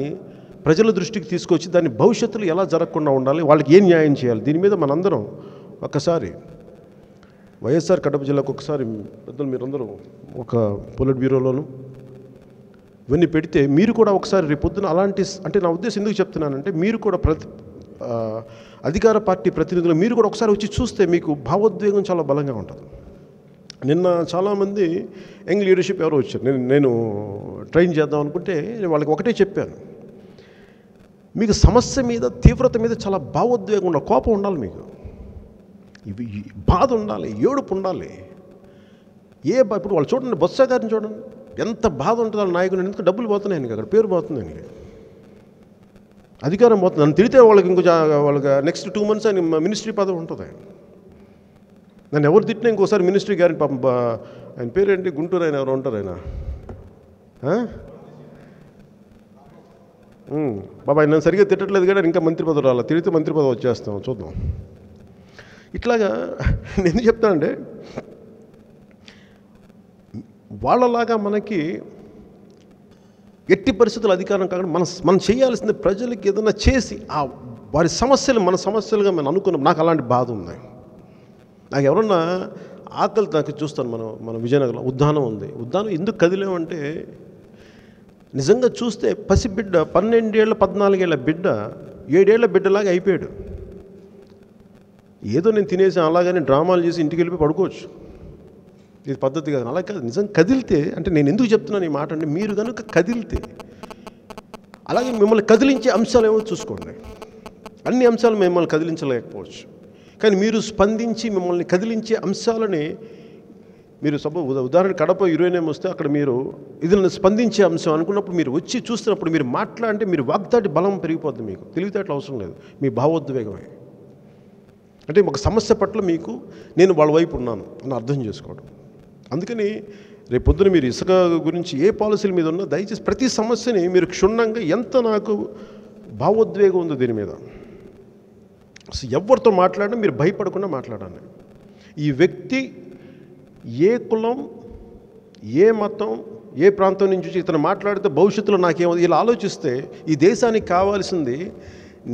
ప్రజల దృష్టికి తీసుకొచ్చి దాన్ని భవిష్యత్తులో ఎలా జరగకుండా ఉండాలి, వాళ్ళకి ఏం న్యాయం చేయాలి, దీని మీద మనందరం ఒకసారి వైఎస్ఆర్ కడప జిల్లాకు ఒకసారి పెద్దలు మీరందరూ ఒక పొలిట్ బ్యూరోలోను ఇవన్నీ పెడితే మీరు కూడా ఒకసారి రేపొద్దున అలాంటి అంటే నా ఉద్దేశం ఎందుకు చెప్తున్నానంటే మీరు కూడా అధికార పార్టీ ప్రతినిధులు మీరు కూడా ఒకసారి వచ్చి చూస్తే మీకు భావోద్వేగం చాలా బలంగా ఉంటుంది. నిన్న చాలామంది యంగ్ లీడర్షిప్ ఎవరో వచ్చారు, నేను ట్రైన్ చేద్దాం అనుకుంటే వాళ్ళకి ఒకటే చెప్పాను, మీకు సమస్య మీద తీవ్రత మీద చాలా భావోద్వేగం ఉండాలి, కోపం ఉండాలి, మీకు ఇవి బాధ ఉండాలి, ఏడుపు ఉండాలి. ఇప్పుడు వాళ్ళు చూడండి, బొత్స గారిని చూడండి, ఎంత బాధ ఉంటుంది వాళ్ళ నాయకుడు. ఎందుకు డబ్బులు పోతున్నాయి అక్కడ, పేరు పోతుంది ఆయనకి, అధికారం పోతుంది. నన్ను తిడితే వాళ్ళకి వాళ్ళకి నెక్స్ట్ 2 months ఆయన మినిస్ట్రీ పదవి ఉంటుంది. నన్ను ఎవరు తిట్టినా ఇంకోసారి మినిస్ట్రీ గారిని పాపం ఆయన పేరేంటి, గుంటూరు ఆయన ఎవరు ఉంటారు ఆయన, బాబా ఆయన సరిగ్గా తిట్టట్లేదు కానీ ఇంకా మంత్రి పదవి రాలా, తిడితే మంత్రి పదవి వచ్చేస్తాం, చూద్దాం. ఇట్లాగా నేను చెప్తానంటే వాళ్ళలాగా మనకి ఎట్టి పరిస్థితులు అధికారం కాకుండా మనం చేయాల్సింది ప్రజలకి ఏదైనా చేసి వారి సమస్యలు మన సమస్యలుగా మనం అనుకున్నాం. నాకు అలాంటి బాధ ఉంది. నాకు ఎవరన్నా ఆకలి నాకు చూస్తాను, మన విజయనగరంలో ఉద్దానం ఉంది. ఉద్దానం ఎందుకు కదిలేమంటే నిజంగా చూస్తే పసిబిడ్డ 12 ఏళ్ళ 14 ఏళ్ళ బిడ్డ 7 ఏళ్ల బిడ్డలాగా అయిపోయాడు. ఏదో నేను తినేసి అలాగని డ్రామాలు చేసి ఇంటికి వెళ్ళిపోయి పడుకోవచ్చు, ఇది పద్ధతి కాదు. అలా కాదు, నిజంగా కదిలితే అంటే నేను ఎందుకు చెప్తున్నాను ఈ మాట అంటే మీరు కనుక కదిలితే అలాగే మిమ్మల్ని కదిలించే అంశాలు ఏమో చూసుకోండి. అన్ని అంశాలు మిమ్మల్ని కదిలించలేకపోవచ్చు, కానీ మీరు స్పందించి మిమ్మల్ని కదిలించే అంశాలని మీరు ఉదాహరణ కడప యురేనియం వస్తే అక్కడ మీరు ఇది స్పందించే అంశం అనుకున్నప్పుడు మీరు వచ్చి చూస్తున్నప్పుడు మీరు మాట్లాడితే మీరు వాగ్దాటి బలం పెరిగిపోద్ది. మీకు తెలివితేటలు అవసరం లేదు, మీ భావోద్వేగమే. అంటే ఒక సమస్య పట్ల మీకు నేను వాళ్ళ వైపు ఉన్నాను అని అర్థం చేసుకోవడం. అందుకని రేపొద్దున మీరు ఇసుక గురించి ఏ పాలసీల మీద ఉన్నా దయచేసి ప్రతి సమస్యని మీరు క్షుణ్ణంగా ఎంత నాకు భావోద్వేగం ఉందో దీని మీద ఎవరితో మాట్లాడినా మీరు భయపడకుండా మాట్లాడాలి. ఈ వ్యక్తి ఏ కులం, ఏ మతం, ఏ ప్రాంతం నుంచి వచ్చి ఇతను మాట్లాడితే భవిష్యత్తులో నాకేమో ఇలా ఆలోచిస్తే ఈ దేశానికి కావాల్సింది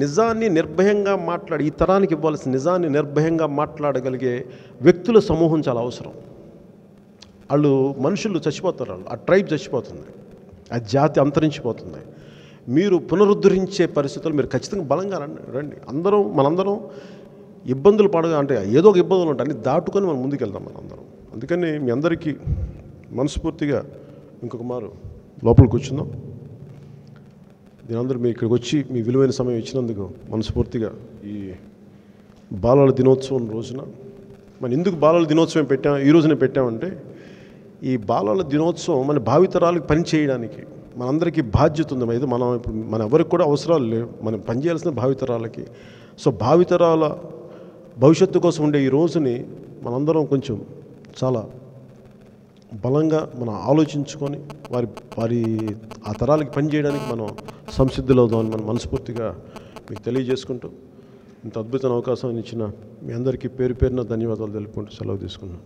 నిజాన్ని నిర్భయంగా ఈ తరానికి ఇవ్వాల్సిన నిజాన్ని నిర్భయంగా మాట్లాడగలిగే వ్యక్తుల సమూహం చాలా అవసరం. వాళ్ళు మనుషులు చచ్చిపోతారు, ఆ ట్రైబ్ చచ్చిపోతుంది, ఆ జాతి అంతరించిపోతుంది. మీరు పునరుద్ధరించే పరిస్థితులు మీరు ఖచ్చితంగా బలంగా రండి. మనందరం ఇబ్బందులు పడగా అంటే ఏదో ఒక ఇబ్బందులు ఉంటాయి, అన్ని దాటుకొని మనం ముందుకెళ్దాం మనందరం. అందుకని మీ అందరికీ మనస్ఫూర్తిగా ఇంకొక మారు లోపలికి కూర్చుందాం. దీనందరూ మీరు ఇక్కడికి వచ్చి మీ విలువైన సమయం ఇచ్చినందుకు మనస్ఫూర్తిగా ఈ బాలల దినోత్సవం రోజున మనం ఎందుకు బాలల దినోత్సవం ఈ రోజున పెట్టామంటే ఈ బాలల దినోత్సవం మన భావితరాలకు పని చేయడానికి మనందరికీ బాధ్యత ఉంది. ఇది మన ఎవరికి కూడా అవసరాలు లేవు, మనం పనిచేయాల్సిన భావితరాలకి. సో భావితరాల భవిష్యత్తు కోసం ఉండే ఈ రోజుని మనందరం కొంచెం చాలా బలంగా మనం ఆలోచించుకొని వారి ఆ తరాలకి పనిచేయడానికి మనం సంసిద్ధులవుదామని మనం మనస్ఫూర్తిగా మీకు తెలియజేసుకుంటూ ఇంత అద్భుతమైన అవకాశం ఇచ్చిన మీ అందరికీ పేరు పేరున ధన్యవాదాలు తెలుపుకుంటూ సెలవు తీసుకున్నాను.